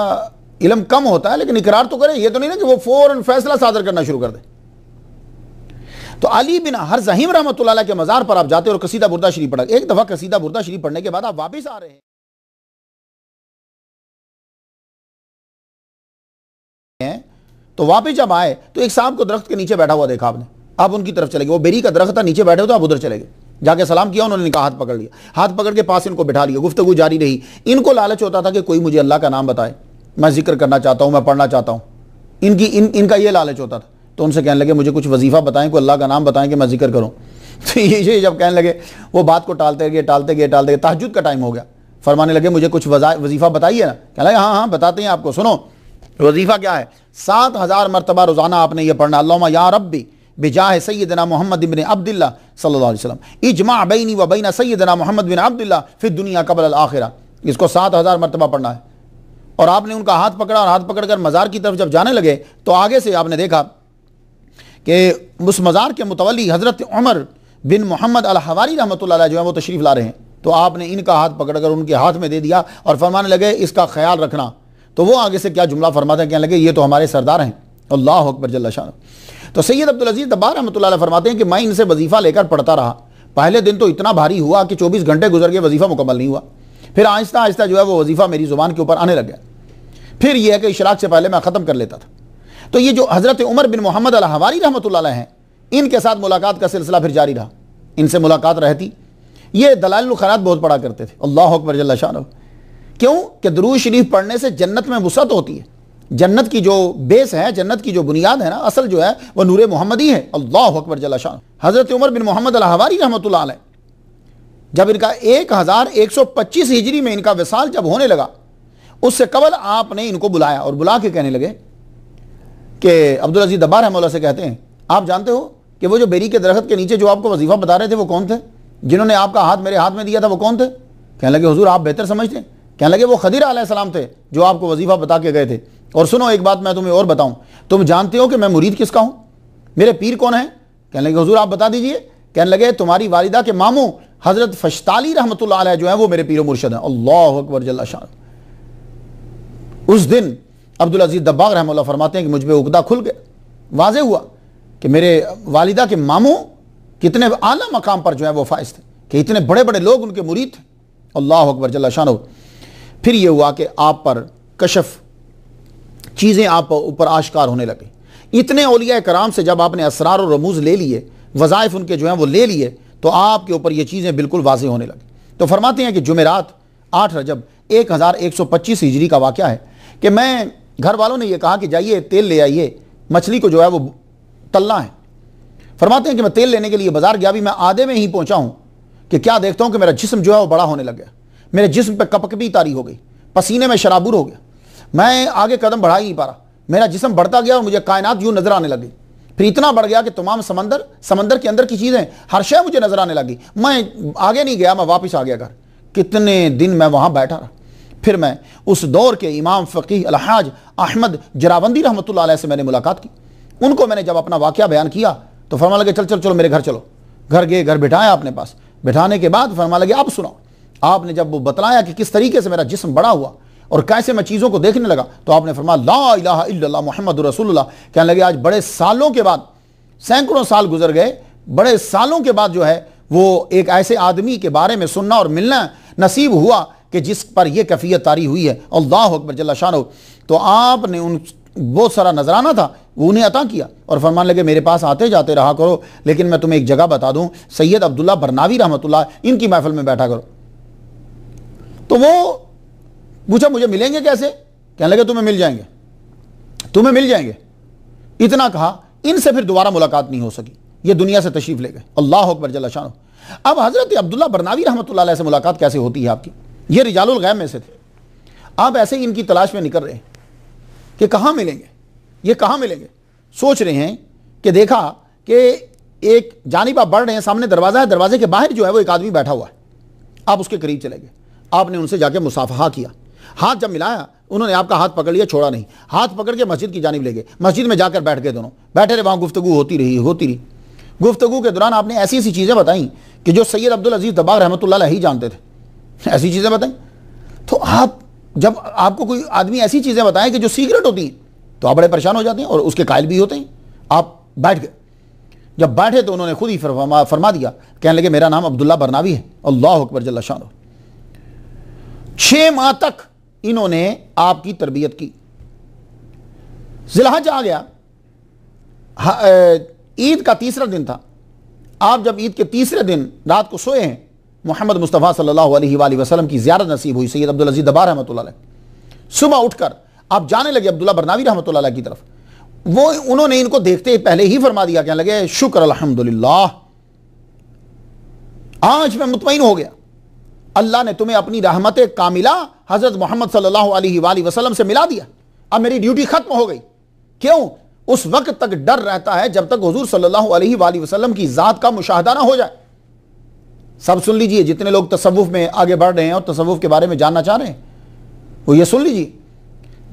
علم کم ہوتا ہے لیکن اقرار تو کرے، یہ تو نہیں نا کہ وہ فوراً فیصلہ صادر کرنا شروع کر دے۔ تو علی بن ہرزہیم رحمۃ اللہ علیہ کے مزار پر آپ جاتے اور قصیدہ بردہ شریف پڑھا. ایک دفعہ قصیدہ بردہ شریف پڑھنے کے بعد آپ واپس آ رہے ہیں, تو واپس جب آئے تو ایک صاحب کو درخت کے نیچے بیٹھا ہوا دیکھا آپ نے. آپ ان کی طرف چلے گئے, وہ بیری کا درخت تھا, نیچے بیٹھے ہو تو آپ ادھر چلے گئے, جا کے سلام کیا, انہوں نے کہا ہاتھ پکڑ لیا, ہاتھ پکڑ کے پاس ان کو بٹھا لیا, گفتگو جاری رہی. ان کو لالچ ہوتا تھا کہ کوئی مجھے اللہ کا نام بتائے, میں ذکر کرنا چاہتا ہوں, میں پڑھنا چاہتا ہوں. ان کا یہ لالچ ہوتا تھا. تو ان سے کہنے لگے مجھے کچھ وظیفہ بتائیں, کوئی اللہ کا نام بتائیں کہ میں ذکر کروں. تو یہ جب کہنے لگے, وہ بات کو ٹالتے گئے, تہجد کا ٹائم ہو گیا. فرمانے لگے مجھے کچھ وظیفہ بتائیے نا. کہنے لگے ہاں بتاتے ہیں آپ کو, سنو وظیفہ کیا ہے. 7000 مرتبہ روزانہ آپ نے یہ پڑھنا, اللہم یا ربی بجاہ سیدنا محمد بن عبداللہ صلی اللہ علیہ وسلم اجمع بینی و بین سیدنا محمد بن عبداللہ فی الدنیا قبل الآخرہ. اس کو 7000 مرتبہ پڑھنا ہے. اور آپ نے ان کا ہاتھ پکڑا, اور ہاتھ پکڑ کر مزار کی طرف جب جانے لگے تو آگے سے آپ نے دیکھا کہ اس مزار کے متولی حضرت عمر بن محمد الحواری رحمۃ اللہ علیہ جو ہے وہ تشریف لا رہے ہیں. تو آپ نے ان کا ہاتھ پکڑ کر ان کے ہاتھ میں دے دیا اور فرمانے لگے اس کا خیال رکھنا. تو وہ آگے سے کیا جملہ فرماتے ہیں, کہنے لگے یہ تو ہمارے سردار ہیں, اللہ اکبر جل شانہ. تو سید عبدالعزیز دباغ رحمۃ اللہ علیہ فرماتے ہیں کہ میں ان سے وظیفہ لے کر پڑھتا رہا. پہلے دن تو اتنا بھاری ہوا کہ 24 گھنٹے گزر گئے, وظیفہ مکمل نہیں ہوا. پھر آہستہ آہستہ جو ہے وہ وظیفہ میری زبان کے اوپر آنے لگ گیا. پھر یہ ہے کہ اشراق سے پہلے میں ختم کر لیتا تھا. تو یہ جو حضرت عمر بن محمد الحواری رحمۃ اللہ علیہ ہیں, ان کے ساتھ ملاقات کا سلسلہ پھر جاری رہا. ان سے ملاقات رہتی. یہ دلائل الخیرات بہت پڑھا کرتے تھے, اللہ اکبر جل شانہ. کیوں کہ درود شریف پڑھنے سے جنت میں وسعت ہوتی ہے. جنت کی جو بیس ہے, جنت کی جو بنیاد ہے نا, اصل جو ہے وہ نور محمدی ہے. اللہ اکبر جل شانہ. حضرت عمر بن محمد الحواری رحمۃ اللہ علیہ جب ان کا 1125 ہجری میں ان کا وصال جب ہونے لگا, اس سے قبل آپ نے ان کو بلایا اور بلا کے کہنے لگے کہ عبدالعزیز دباغ رحمہ اللہ سے کہتے ہیں آپ جانتے ہو کہ وہ جو بیری کے درخت کے نیچے جو آپ کو وظیفہ بتا رہے تھے وہ کون تھے, جنہوں نے آپ کا ہاتھ میرے ہاتھ میں دیا تھا وہ کون تھے؟ کہنے لگے حضور آپ بہتر سمجھتے ہیں. کہنے لگے وہ خضر علیہ السلام تھے جو آپ کو وظیفہ بتا کے گئے تھے. اور سنو ایک بات میں تمہیں اور بتاؤں, تم جانتے ہو کہ میں مرید کس کا ہوں, میرے پیر کون ہیں؟ کہنے لگے حضور آپ بتا دیجئے. کہنے لگے تمہاری والدہ کے ماموں حضرت فشتالی رحمۃ اللہ علیہ جو ہیں وہ میرے پیر و مرشد ہیں. اللہ اکبر جل شانہ. اس دن عبدالعزیز دباغ رحمہ اللہ فرماتے ہیں کہ مجھ پہ عقدہ کھل گیا, واضح ہوا کہ میرے والدہ کے ماموں کتنے اعلیٰ مقام پر جو ہے وہ فائز تھے, کہ اتنے بڑے بڑے لوگ ان کے مرید تھے. اللہ اکبر جل شانہ. پھر یہ ہوا کہ آپ پر کشف, چیزیں آپ اوپر آشکار ہونے لگے. اتنے اولیاء کرام سے جب آپ نے اسرار و رموز لے لیے, وظائف ان کے جو ہیں وہ لے لیے, تو آپ کے اوپر یہ چیزیں بالکل واضح ہونے لگے. تو فرماتے ہیں کہ جمعرات 8 رجب 1125 ہجری کا واقعہ ہے کہ میں گھر والوں نے یہ کہا کہ جائیے تیل لے آئیے, مچھلی کو جو ہے وہ تلنا ہے. فرماتے ہیں کہ میں تیل لینے کے لیے بازار گیا, بھی میں آدھے میں ہی پہنچا ہوں کہ کیا دیکھتا ہوں کہ میرا جسم جو ہے وہ بڑا ہونے لگ گیا. میرے جسم پہ کپکپی طاری ہو گئی, پسینے میں شرابور ہو گیا, میں آگے قدم بڑھا ہی نہیں پا رہا. میرا جسم بڑھتا گیا اور مجھے کائنات یوں نظر آنے لگی. پھر اتنا بڑھ گیا کہ تمام سمندر کے اندر کی چیزیں ہر شے مجھے نظر آنے لگی. میں آگے نہیں گیا, میں واپس آ گیا گھر. کتنے دن میں وہاں بیٹھا رہا. پھر میں اس دور کے امام فقیہ الحاج احمد جراوندی رحمۃ اللہ علیہ سے میں نے ملاقات کی. ان کو میں نے جب اپنا واقعہ بیان کیا تو فرما لگے چلو میرے گھر چلو. گھر گئے, گھر بٹھایا اپنے پاس. بٹھانے کے بعد فرما لگے اب سنو. آپ نے جب وہ بتلایا کہ کس طریقے سے میرا جسم بڑا ہوا اور کیسے میں چیزوں کو دیکھنے لگا, تو آپ نے فرمایا لا الہ الا اللہ محمد رسول اللہ. کہنے لگے آج بڑے سالوں کے بعد, سینکڑوں سال گزر گئے, بڑے سالوں کے بعد جو ہے وہ ایک ایسے آدمی کے بارے میں سننا اور ملنا نصیب ہوا کہ جس پر یہ کیفیت طاری ہوئی ہے. اللہ اکبر جل شانہ. تو آپ نے ان بہت سارا نذرانہ تھا وہ انہیں عطا کیا اور فرمان لگے میرے پاس آتے جاتے رہا کرو, لیکن میں تمہیں ایک جگہ بتا دوں, سید عبداللہ برناوی رحمۃ اللہ ان کی محفل میں بیٹھا کرو. تو وہ پوچھا مجھے ملیں گے کیسے؟ کہنے لگے تمہیں مل جائیں گے. اتنا کہا, ان سے پھر دوبارہ ملاقات نہیں ہو سکی, یہ دنیا سے تشریف لے گئے. اللہ اکبر جل شانہ. اب حضرت عبداللہ برناوی رحمۃ اللہ علیہ سے ملاقات کیسے ہوتی ہے آپ کی؟ یہ رجال الغیب میں سے تھے. آپ ایسے ہی ان کی تلاش میں نکل رہے ہیں کہ کہاں ملیں گے. سوچ رہے ہیں کہ دیکھا کہ ایک جانب آپ بڑھ رہے ہیں, سامنے دروازہ ہے, دروازے کے باہر جو ہے وہ ایک آدمی بیٹھا ہوا ہے. آپ اس کے قریب چلے گئے. آپ نے ان سے جا کے مصافحہ کیا. ہاتھ جب ملایا, انہوں نے آپ کا ہاتھ پکڑ لیا, چھوڑا نہیں. ہاتھ پکڑ کے مسجد کی جانب لے گئے. مسجد میں جا کر بیٹھ گئے, دونوں بیٹھے رہے. وہاں گفتگو ہوتی رہی. گفتگو کے دوران آپ نے ایسی چیزیں بتائیں کہ جو سید عبدالعزیز دباغ رحمۃ اللہ علیہ ہی جانتے تھے. ایسی چیزیں بتائیں. تو جب آپ کو کوئی آدمی ایسی چیزیں بتائیں کہ جو سیکرٹ ہوتی ہیں تو آپ بڑے پریشان ہو جاتے ہیں اور اس کے قائل بھی ہوتے ہیں. آپ بیٹھ گئے. جب بیٹھے تو انہوں نے خود ہی فرما دیا، کہنے لگے میرا نام عبداللہ برناوی ہے۔ اللہ اکبر جل شانہ۔ 6 ماہ تک انہوں نے آپ کی تربیت کی۔ ذی الحجہ آ گیا، عید کا تیسرا دن تھا۔ آپ جب عید کے تیسرے دن رات کو سوئے ہیں، محمد مصطفیٰ صلی اللہ علیہ وآلہ وسلم کی زیارت نصیب ہوئی سید عبدالعزیز دباغ رحمۃ اللہ علیہ۔ صبح اٹھ کر آپ جانے لگے عبداللہ برناوی رحمۃ اللہ علیہ کی طرف۔ انہوں نے ان کو دیکھتے ہی پہلے ہی فرما دیا، کہنے لگے شکر الحمدللہ، آج میں مطمئن ہو گیا، اللہ نے تمہیں اپنی رحمت کاملہ حضرت محمد صلی اللہ علیہ وآلہ وسلم سے ملا دیا، اب میری ڈیوٹی ختم ہو گئی۔ کیوں؟ اس وقت تک ڈر رہتا ہے جب تک حضور صلی اللہ علیہ وآلہ وسلم کی ذات کا مشاہدہ نہ ہو جائے۔ سب سن لیجئے، جتنے لوگ تصوف میں آگے بڑھ رہے ہیں اور تصوف کے بارے میں جاننا چاہ رہے ہیں وہ یہ سن لیجئے،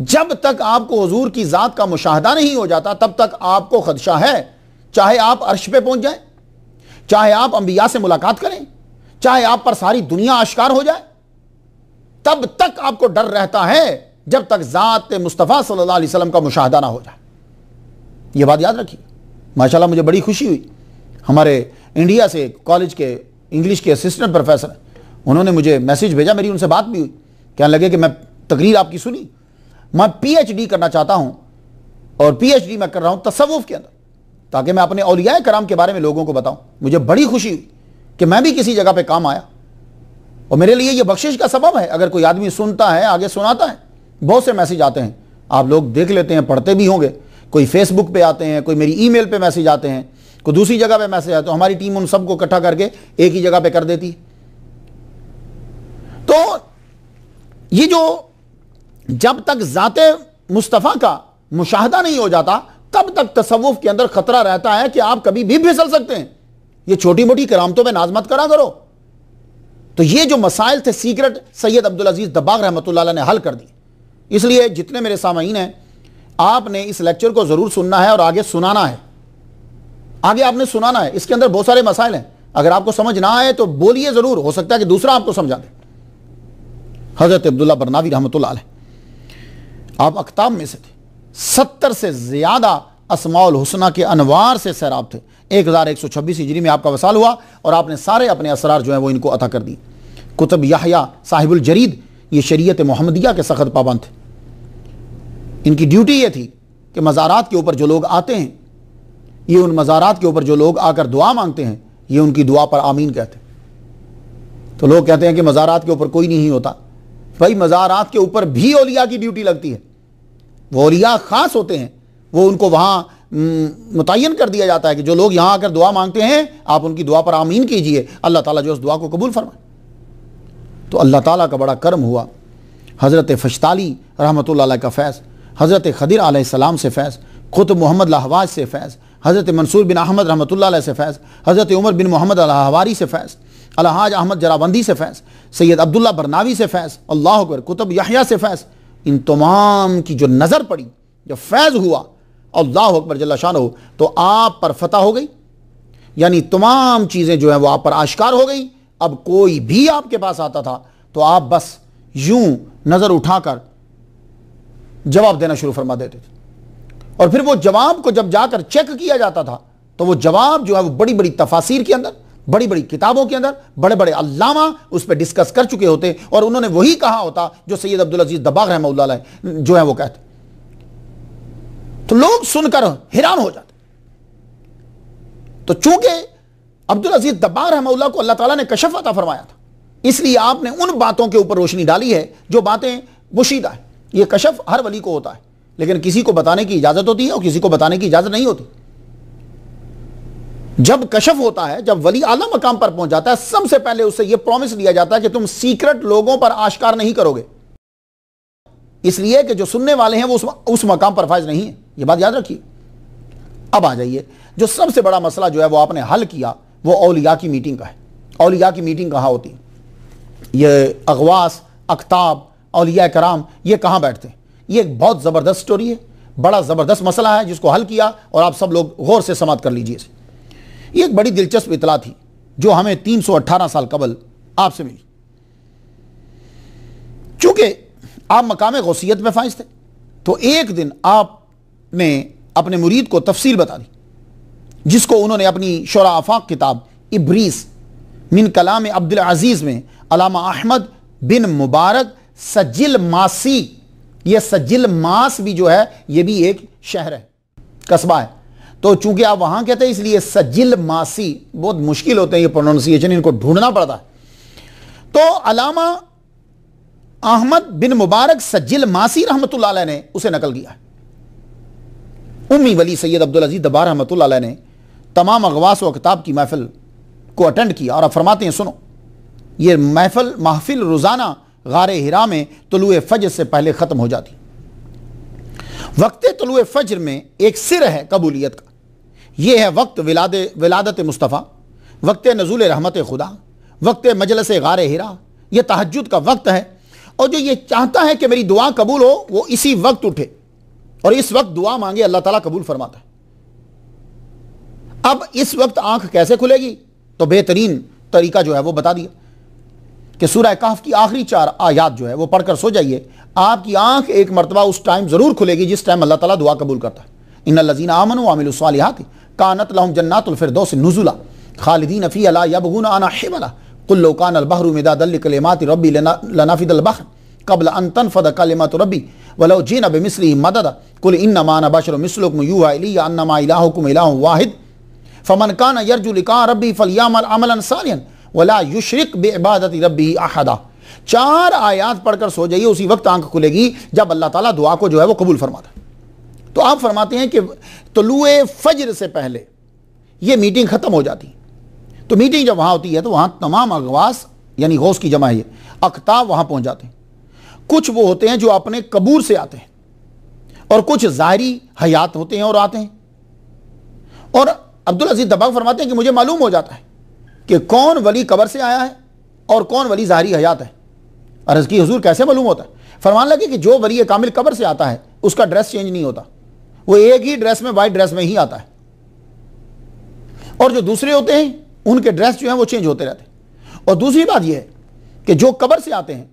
جب تک آپ کو حضور کی ذات کا مشاہدہ نہیں ہو جاتا تب تک آپ کو خدشہ ہے، چاہے آپ عرش پہ پہنچ جائیں، چاہے آپ انبیاء سے ملاقات کریں، چاہے آپ پر ساری دنیا آشکار ہو جائے، تب تک آپ کو ڈر رہتا ہے جب تک ذات مصطفیٰ صلی اللہ علیہ وسلم کا مشاہدہ نہ ہو جائے۔ یہ بات یاد رکھیے۔ ماشاءاللہ مجھے بڑی خوشی ہوئی، ہمارے انڈیا سے کالج کے انگلش کے اسسٹنٹ پروفیسر، انہوں نے مجھے میسیج بھیجا، میری ان سے بات بھی ہوئی، کہنے لگے کہ میں تقریر آپ کی سنی، میں پی ایچ ڈی کرنا چاہتا ہوں، اور پی ایچ ڈی میں کر رہا ہوں تصوف کے اندر، تاکہ میں اپنے اولیاء کرام کے بارے میں لوگوں کو بتاؤں۔ مجھے بڑی خوشی ہوئی کہ میں بھی کسی جگہ پہ کام آیا، اور میرے لیے یہ بخشش کا سبب ہے اگر کوئی آدمی سنتا ہے، آگے سناتا ہے۔ بہت سے میسیج آتے ہیں، آپ لوگ دیکھ لیتے ہیں، پڑھتے بھی ہوں گے، کوئی فیس بک پہ آتے ہیں، کوئی میری ای میل پہ میسیج آتے ہیں، کوئی دوسری جگہ پہ میسیج آتے ہیں، ہماری ٹیم ان سب کو اکٹھا کر کے ایک ہی جگہ پہ کر دیتی۔ تو یہ جو جب تک ذات مصطفیٰ کا مشاہدہ نہیں ہو جاتا تب تک تصوف کے اندر خطرہ رہتا ہے کہ آپ کبھی بھی پھسل سکتے ہیں۔ یہ چھوٹی موٹی کرامتوں میں ناز مت کرا کرو۔ تو یہ جو مسائل تھے سیکرٹ سید عبدالعزیز دباغ رحمۃ اللہ علیہ نے حل کر دی۔ اس لیے جتنے میرے سامعین ہیں، آپ نے اس لیکچر کو ضرور سننا ہے اور آگے سنانا ہے، آگے آپ نے سنانا ہے۔ اس کے اندر بہت سارے مسائل ہیں، اگر آپ کو سمجھ نہ آئے تو بولیے ضرور، ہو سکتا ہے کہ دوسرا آپ کو سمجھا دے۔ حضرت عبداللہ برناوی رحمۃ اللہ علیہ آپ اقطاب میں سے تھے، 70 سے زیادہ اسماء الحسنہ کے انوار سے سیراب تھے۔ 1126 ہجری میں آپ کا وصال ہوا اور آپ نے سارے اپنے اسرار جو ہیں وہ ان کو عطا کر دی۔ کتب یحییٰ صاحب الجرید یہ شریعت محمدیہ کے سخت پابند تھے۔ ان کی ڈیوٹی یہ تھی کہ مزارات کے اوپر جو لوگ آتے ہیں، یہ ان مزارات کے اوپر جو لوگ آ کر دعا مانگتے ہیں، یہ ان کی دعا پر آمین کہتے ہیں۔ تو لوگ کہتے ہیں کہ مزارات کے اوپر کوئی نہیں ہوتا، بھائی مزارات کے اوپر بھی اولیاء کی ڈیوٹی لگتی ہے، وہ اولیاء خاص ہوتے ہیں، وہ ان کو وہاں متعین کر دیا جاتا ہے کہ جو لوگ یہاں آ کر دعا مانگتے ہیں آپ ان کی دعا پر آمین کیجئے، اللہ تعالیٰ جو اس دعا کو قبول فرمائے۔ تو اللہ تعالیٰ کا بڑا کرم ہوا، حضرت فشتالی رحمۃ اللہ علیہ کا فیض، حضرت خضر علیہ السلام سے فیض، قطب محمد لاہواز سے فیض، حضرت منصور بن احمد رحمۃ اللہ علیہ سے فیض، حضرت عمر بن محمد الحواری سے فیض، الحاج احمد جرابندی سے فیض، سید عبداللہ برناوی سے فیض، اللہ اکبر، کتب یحییٰ سے فیض۔ ان تمام کی جو نظر پڑی، جو فیض ہوا، اللہ اکبر جل شانہ، تو آپ پر فتح ہو گئی، یعنی تمام چیزیں جو ہیں وہ آپ پر آشکار ہو گئی۔ اب کوئی بھی آپ کے پاس آتا تھا تو آپ بس یوں نظر اٹھا کر جواب دینا شروع فرما دیتے تھے، اور پھر وہ جواب کو جب جا کر چیک کیا جاتا تھا تو وہ جواب جو ہے وہ بڑی بڑی تفاسیر کے اندر، بڑی بڑی کتابوں کے اندر بڑے بڑے علامہ اس پہ ڈسکس کر چکے ہوتے، اور انہوں نے وہی کہا ہوتا جو سید عبدالعزیز دباغ رحمہ اللہ علیہ جو ہے وہ کہتے۔ تو لوگ سن کر حیران ہو جاتے۔ تو چونکہ عبدالعزیز دباغ رحمہ اللہ کو اللہ تعالیٰ نے کشف عطا فرمایا تھا، اس لیے آپ نے ان باتوں کے اوپر روشنی ڈالی ہے جو باتیں پوشیدہ ہیں۔ یہ کشف ہر ولی کو ہوتا ہے، لیکن کسی کو بتانے کی اجازت ہوتی ہے اور کسی کو بتانے کی اجازت نہیں ہوتی۔ جب کشف ہوتا ہے، جب ولی اعلیٰ مقام پر پہنچ جاتا ہے، سب سے پہلے اس سے یہ پرومس لیا جاتا ہے کہ تم سیکرٹ لوگوں پر آشکار نہیں کرو گے، اس لیے کہ جو سننے والے ہیں وہ اس مقام پر فائز نہیں ہیں۔ یہ بات یاد رکھیے۔ اب آ جائیے، جو سب سے بڑا مسئلہ جو ہے وہ آپ نے حل کیا وہ اولیاء کی میٹنگ کا ہے۔ اولیاء کی میٹنگ کہاں ہوتی ہے؟ یہ اغواس، اقطاب، اولیاء کرام یہ کہاں بیٹھتے ہیں؟ یہ ایک بہت زبردست سٹوری ہے، بڑا زبردست مسئلہ ہے جس کو حل کیا، اور آپ سب لوگ غور سے سماعت کر لیجئے۔ یہ ایک بڑی دلچسپ اطلاع تھی جو ہمیں 318 سال قبل آپ سے ملی۔ چونکہ آپ مقام غوثیت میں فائز تھے تو ایک دن آپ نے اپنے مرید کو تفصیل بتا دی جس کو انہوں نے اپنی شورا آفاق کتاب ابریز من کلام عبدالعزیز میں علامہ احمد بن مبارک سجل ماسی، یہ سجل ماس بھی جو ہے یہ بھی ایک شہر ہے، قصبہ ہے، تو چونکہ آپ وہاں کہتے ہیں اس لیے سجل ماسی بہت مشکل ہوتے ہیں یہ پروننسیشن، ان کو ڈھونڈنا پڑتا ہے۔ تو علامہ احمد بن مبارک سجل ماسی رحمۃ اللہ علیہ نے اسے نقل کیا ہے۔ امی ولی سید عبدالعزیز دبار رحمۃ اللہ علیہ نے تمام اغواس و اقتاب کی محفل کو اٹینڈ کیا اور اب فرماتے ہیں سنو، یہ محفل روزانہ غار ہرا میں طلوع فجر سے پہلے ختم ہو جاتی۔ وقت طلوع فجر میں ایک سر ہے قبولیت کا، یہ ہے وقت ولادت مصطفیٰ، وقت نزول رحمت خدا، وقت مجلس غار ہرا، یہ تہجد کا وقت ہے، اور جو یہ چاہتا ہے کہ میری دعا قبول ہو وہ اسی وقت اٹھے اور اس وقت دعا مانگے، اللہ تعالیٰ قبول فرماتا ہے۔ اب اس وقت آنکھ کیسے کھلے گی؟ تو بہترین طریقہ جو ہے وہ بتا دیا کہ سورہ کہف کی آخری 4 آیات جو ہے وہ پڑھ کر سو جائیے، آپ کی آنکھ ایک مرتبہ اس ٹائم ضرور کھلے گی جس ٹائم اللہ تعالیٰ دعا قبول کرتا ہے۔ ان الذین آمنوا وعملوا الصالحات کانت لهم جنات الفردوس نزلا خالدین فیہا لا یبغون عنہا حولا قل لو کان البحر مدادا لکلمات ربی لنفد البحر قبل ان تنفد کلمات ربی ولو جئنا بمثلہ مددا قل انما انا بشر مثلکم یوحی الی انما الہکم الہ واحد فمن کان یرجو لقاء ربہ فلیعمل عملا صالحا ولا یشرک بعبادت ربہ احدا۔ 4 آیات پڑھ کر سو جائیے، اسی وقت آنکھ کھلے گی جب اللہ تعالیٰ دعا کو جو ہے وہ قبول فرماتا ہے۔ تو آپ فرماتے ہیں کہ طلوع فجر سے پہلے یہ میٹنگ ختم ہو جاتی، تو میٹنگ جب وہاں ہوتی ہے تو وہاں تمام اغواس یعنی غوث کی جمع ہے اقطاب وہاں پہنچ جاتے ہیں۔ کچھ وہ ہوتے ہیں جو اپنے قبور سے آتے ہیں اور کچھ ظاہری حیات ہوتے ہیں اور آتے ہیں، اور عبدالعزیز دباغ فرماتے ہیں کہ مجھے معلوم ہو جاتا ہے کہ کون ولی قبر سے آیا ہے اور کون ولی ظاہری حیات ہے۔ عرض کی حضور کیسے معلوم ہوتا ہے؟ فرمان لگے کہ جو ولی کامل قبر سے آتا ہے اس کا ڈریس چینج نہیں ہوتا، وہ ایک ہی ڈریس میں وائٹ ڈریس میں ہی آتا ہے، اور جو دوسرے ہوتے ہیں ان کے ڈریس جو ہیں وہ چینج ہوتے رہتے ہیں۔ اور دوسری بات یہ ہے کہ جو قبر سے آتے ہیں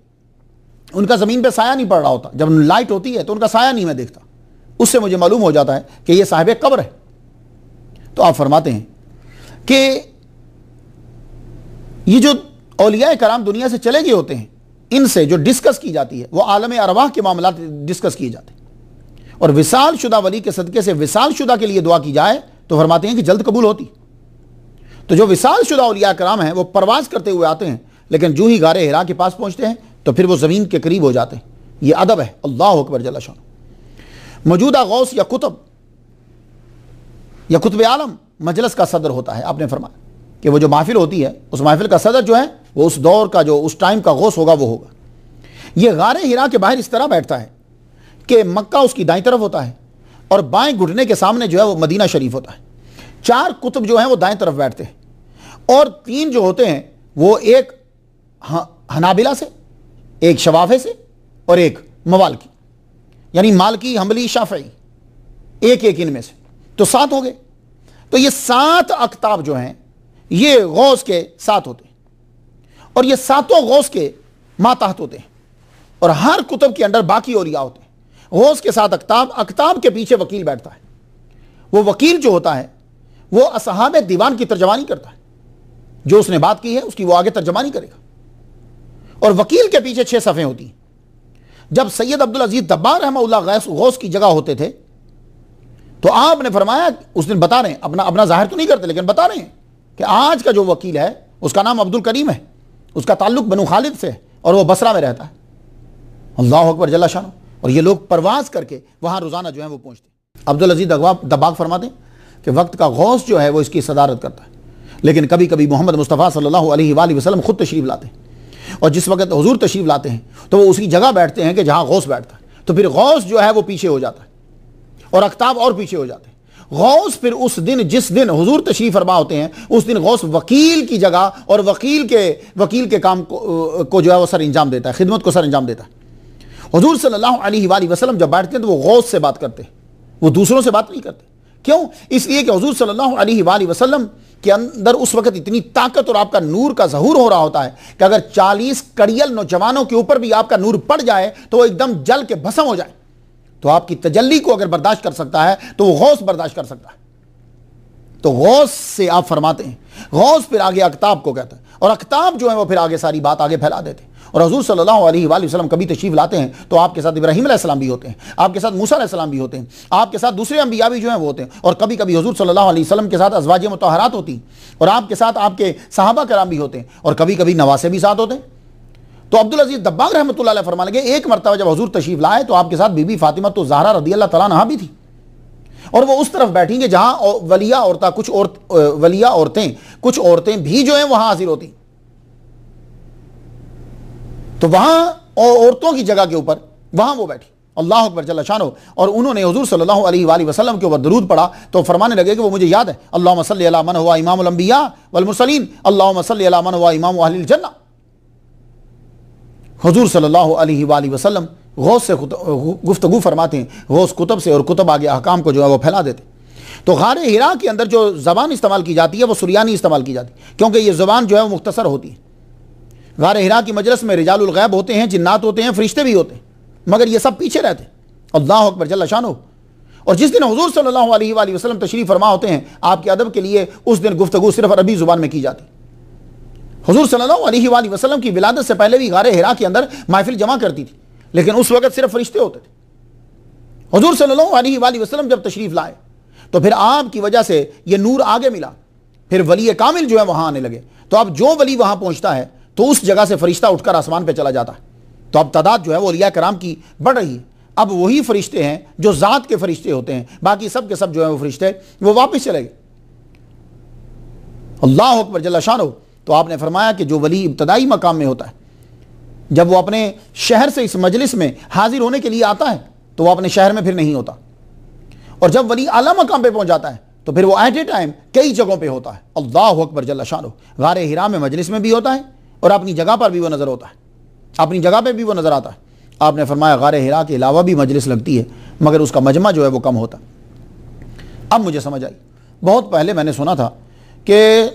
ان کا زمین پہ سایہ نہیں پڑ رہا ہوتا، جب لائٹ ہوتی ہے تو ان کا سایہ نہیں میں دیکھتا، اس سے مجھے معلوم ہو جاتا ہے کہ یہ صاحب قبر ہے۔ تو آپ فرماتے ہیں کہ یہ جو اولیاء کرام دنیا سے چلے گئے ہوتے ہیں ان سے جو ڈسکس کی جاتی ہے وہ عالم ارواح کے معاملات ڈسکس کیے جاتے ہیں، اور وصال شدہ ولی کے صدقے سے وصال شدہ کے لیے دعا کی جائے تو فرماتے ہیں کہ جلد قبول ہوتی۔ تو جو وصال شدہ اولیاء کرام ہیں وہ پرواز کرتے ہوئے آتے ہیں، لیکن جو ہی غار ہرا کے پاس پہنچتے ہیں تو پھر وہ زمین کے قریب ہو جاتے ہیں۔ یہ ادب ہے، اللہ اکبر جل شانہ۔ موجودہ غوث یا قطب عالم مجلس کا صدر ہوتا ہے۔ آپ نے فرمایا کہ وہ جو محفل ہوتی ہے اس محفل کا صدر جو ہے وہ اس دور کا جو اس ٹائم کا غوث ہوگا وہ ہوگا۔ یہ غار ہرا کے باہر اس طرح بیٹھتا ہے کہ مکہ اس کی دائیں طرف ہوتا ہے اور بائیں گھٹنے کے سامنے جو ہے وہ مدینہ شریف ہوتا ہے۔ 4 قطب جو ہیں وہ دائیں طرف بیٹھتے ہیں، اور 3 جو ہوتے ہیں وہ ایک حنابلہ سے، ایک شوافے سے اور ایک موالکی، یعنی مالکی حنبلی شافعی، ایک ان میں سے، تو 7 ہو گئے۔ تو یہ 7 اقطاب جو ہیں یہ غوث کے 7 ہوتے ہیں، اور یہ 7 غوث کے ماتحت ہوتے ہیں، اور ہر قطب کے اندر باقی اولیاء ہوتے ہیں۔ غوث کے 7 اقطاب کے پیچھے وکیل بیٹھتا ہے۔ وہ وکیل جو ہوتا ہے وہ اصحاب دیوان کی ترجمانی کرتا ہے، جو اس نے بات کی ہے اس کی وہ آگے ترجمانی کرے گا، اور وکیل کے پیچھے 6 صفیں ہوتی ہیں۔ جب سید عبدالعزیز دبار رحمہ اللہ غوث کی جگہ ہوتے تھے تو آپ نے فرمایا، اس دن بتا رہے ہیں، اپنا ظاہر تو نہیں کرتے لیکن بتا رہے ہیں کہ آج کا جو وکیل ہے اس کا نام عبد الکریم ہے، اس کا تعلق بنو خالد سے ہے اور وہ بصرہ میں رہتا ہے۔ اللہ اکبر جل شانہ۔ اور یہ لوگ پرواز کر کے وہاں روزانہ جو ہے وہ پہنچتے ہیں۔ عبدالعزیز دباغ فرماتے ہیں کہ وقت کا غوث جو ہے وہ اس کی صدارت کرتا ہے، لیکن کبھی کبھی محمد مصطفیٰ صلی اللہ علیہ وآلہ وسلم خود تشریف لاتے ہیں، اور جس وقت حضور تشریف لاتے ہیں تو وہ اسی جگہ بیٹھتے ہیں کہ جہاں غوث بیٹھتا ہے، تو پھر غوث جو ہے وہ پیچھے ہو جاتا ہے اور اقطاب اور پیچھے ہو جاتے ہیں۔ غوث پھر اس دن جس دن حضور تشریف فرما ہوتے ہیں اس دن غوث وکیل کی جگہ اور وکیل کے کام کو جو ہے وہ سر انجام دیتا ہے، خدمت کو سر انجام دیتا ہے۔ حضور صلی اللہ علیہ وآلہ وسلم جب بیٹھتے ہیں تو وہ غوث سے بات کرتے ہیں، وہ دوسروں سے بات نہیں کرتے۔ کیوں؟ اس لیے کہ حضور صلی اللہ علیہ وآلہ وسلم کے اندر اس وقت اتنی طاقت اور آپ کا نور کا ظہور ہو رہا ہوتا ہے کہ اگر 40 کڑیل نوجوانوں کے اوپر بھی آپ کا نور پڑ جائے تو وہ ایک دم جل کے بھسم ہو جائے، تو آپ کی تجلی کو اگر برداشت کر سکتا ہے تو وہ غوث برداشت کر سکتا ہے۔ تو غوث سے آپ فرماتے ہیں، غوث پھر آگے اقطاب کو کہتا ہے، اور اقطاب جو ہے وہ پھر آگے ساری بات آگے پھیلا دیتے ہیں۔ اور حضور صلی اللہ علیہ وآلہ وسلم کبھی تشریف لاتے ہیں تو آپ کے ساتھ ابراہیم علیہ السلام بھی ہوتے ہیں، آپ کے ساتھ موسیٰ علیہ السلام بھی ہوتے ہیں، آپ کے ساتھ دوسرے انبیاء بھی جو ہیں وہ ہوتے ہیں، اور کبھی کبھی حضور صلی اللہ علیہ وسلم کے ساتھ ازواج مطہرات ہوتی ہیں، اور آپ کے ساتھ آپ کے صحابہ کرام بھی ہوتے ہیں، اور کبھی کبھی نواسے بھی ساتھ ہوتے ہیں۔ تو عبدالعزیز دباغ رحمۃ اللہ علیہ فرمانے لگے ایک مرتبہ جب حضور تشریف لائے تو آپ کے ساتھ بی بی فاطمہ تو زہرا رضی اللہ تعالیٰ عنہا بھی تھی، اور وہ اس طرف بیٹھیں گے جہاں ولیہ عورتیں کچھ عورتیں بھی جو ہیں وہاں حاضر ہوتی، تو وہاں عورتوں کی جگہ کے اوپر وہاں وہ بیٹھی، اللہ اکبر جل شانہ، اور انہوں نے حضور صلی اللہ علیہ وآلہ وسلم کے اوپر درود پڑھا تو فرمانے لگے کہ وہ مجھے یاد ہے، اللہم صلی علی من ہوا امام الانبیاء والمرسلین، اللہم صلی علی من ہوا امام اہل الجنہ۔ حضور صلی اللہ علیہ وآلہ وسلم غوث سے گفتگو فرماتے ہیں، غوث کتب سے، اور کتب آگے احکام کو جو ہے وہ پھیلا دیتے۔ تو غار حرا کے اندر جو زبان استعمال کی جاتی ہے وہ سریانی استعمال کی جاتی ہے، کیونکہ یہ زبان جو ہے وہ مختصر ہوتی ہے۔ غار حرا کی مجلس میں رجال الغیب ہوتے ہیں، جنات ہوتے ہیں، فرشتے بھی ہوتے ہیں، مگر یہ سب پیچھے رہتے ہیں، اللہ اکبر جل شانہ۔ اور جس دن حضور صلی اللہ علیہ وآلہ وسلم تشریف فرما ہوتے ہیں، آپ کے ادب کے لیے اس دن گفتگو صرف عربی زبان میں کی جاتی۔ حضور صلی اللہ علیہ وآلہ وسلم کی ولادت سے پہلے بھی غار حرا کے اندر محفل جمع کرتی تھی، لیکن اس وقت صرف فرشتے ہوتے تھے۔ حضور صلی اللہ علیہ وآلہ وسلم جب تشریف لائے تو پھر آپ کی وجہ سے یہ نور آگے ملا، پھر ولی کامل جو ہے وہاں آنے لگے، تو اب جو ولی وہاں پہنچتا ہے تو اس جگہ سے فرشتہ اٹھ کر آسمان پہ چلا جاتا ہے، تو اب تعداد جو ہے وہ اولیاء کرام کی بڑھ رہی ہے۔ اب وہی فرشتے ہیں جو ذات کے فرشتے ہوتے ہیں، باقی سب کے سب جو ہیں وہ فرشتے وہ واپس چلے گئے، اللہ اکبر جل شانہ۔ تو آپ نے فرمایا کہ جو ولی ابتدائی مقام میں ہوتا ہے، جب وہ اپنے شہر سے اس مجلس میں حاضر ہونے کے لیے آتا ہے تو وہ اپنے شہر میں پھر نہیں ہوتا، اور جب ولی اعلیٰ مقام پہ پہنچ جاتا ہے تو پھر وہ ایٹ اے ٹائم کئی جگہوں پہ ہوتا ہے، اللہ اکبر جل شانہ۔ غار حرا میں مجلس میں بھی ہوتا ہے اور اپنی جگہ پر بھی وہ نظر ہوتا ہے، اپنی جگہ پہ بھی وہ نظر آتا ہے۔ آپ نے فرمایا غار حرا کے علاوہ بھی مجلس لگتی ہے، مگر اس کا مجمع جو ہے وہ کم ہوتا ہے۔ اب مجھے سمجھ آئی، بہت پہلے میں نے سنا تھا کہ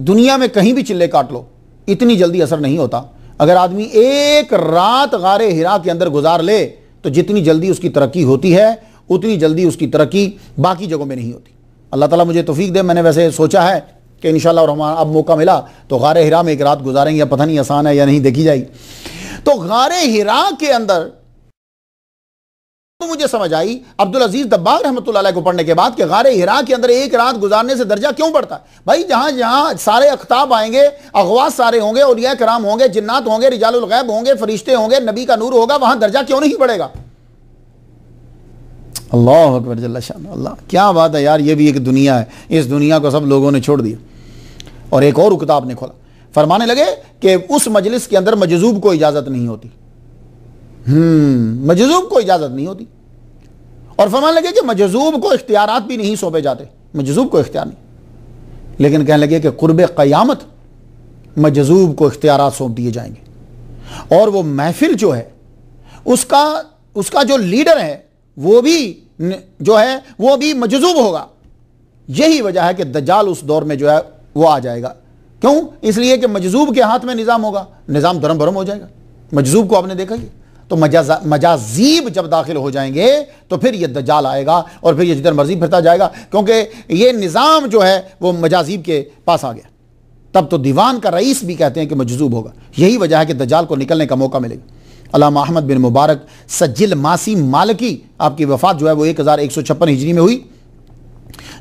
دنیا میں کہیں بھی چلے کاٹ لو اتنی جلدی اثر نہیں ہوتا، اگر آدمی ایک رات غار حرا کے اندر گزار لے تو جتنی جلدی اس کی ترقی ہوتی ہے اتنی جلدی اس کی ترقی باقی جگہوں میں نہیں ہوتی۔ اللہ تعالیٰ مجھے توفیق دے، میں نے ویسے سوچا ہے کہ انشاءاللہ الرحمن اب موقع ملا تو غار حرا میں ایک رات گزاریں گے، پتہ نہیں آسان ہے یا نہیں، دیکھی جائے گی۔ تو غار حرا کے اندر تو مجھے سمجھ آئی عبدالعزیز دباغ رحمۃ اللہ علیہ کو پڑھنے کے بعد کہ غار حرا کے اندر ایک رات گزارنے سے درجہ کیوں بڑھتا ہے؟ بھائی جہاں جہاں سارے اقطاب آئیں گے، اغواث سارے ہوں گے، اولیاء کرام ہوں گے، جنات ہوں گے، رجال الغیب ہوں گے، فرشتے ہوں گے، نبی کا نور ہوگا، وہاں درجہ کیوں نہیں بڑھے گا؟ اللہ اکبر جل شانہ، اللہ کیا بات ہے یار، یہ بھی ایک دنیا ہے، اس دنیا کو سب لوگوں نے چھوڑ دیا اور ایک اور کتاب نے کھولا۔ فرمانے لگے کہ اس مجلس کے اندر مجذوب کو اجازت نہیں ہوتی، مجذوب کو اجازت نہیں ہوتی، اور فرمانے لگے کہ مجذوب کو اختیارات بھی نہیں سونپے جاتے، مجذوب کو اختیار نہیں، لیکن کہنے لگے کہ قرب قیامت مجذوب کو اختیارات سونپ دیے جائیں گے، اور وہ محفل جو ہے اس کا جو لیڈر ہے وہ بھی جو ہے وہ بھی مجذوب ہوگا۔ یہی وجہ ہے کہ دجال اس دور میں جو ہے وہ آ جائے گا، کیوں؟ اس لیے کہ مجذوب کے ہاتھ میں نظام ہوگا، نظام دھرم بھرم ہو جائے گا۔ مجذوب کو آپ نے دیکھا ہی، تو مجازیب جب داخل ہو جائیں گے تو پھر یہ دجال آئے گا اور پھر یہ جدھر مرضی پھرتا جائے گا، کیونکہ یہ نظام جو ہے وہ مجازیب کے پاس آ گیا۔ تب تو دیوان کا رئیس بھی کہتے ہیں کہ مجذوب ہوگا، یہی وجہ ہے کہ دجال کو نکلنے کا موقع ملے گا۔ علامہ احمد بن مبارک سجل ماسی مالکی، آپ کی وفات جو ہے وہ 1156 ہجری میں ہوئی،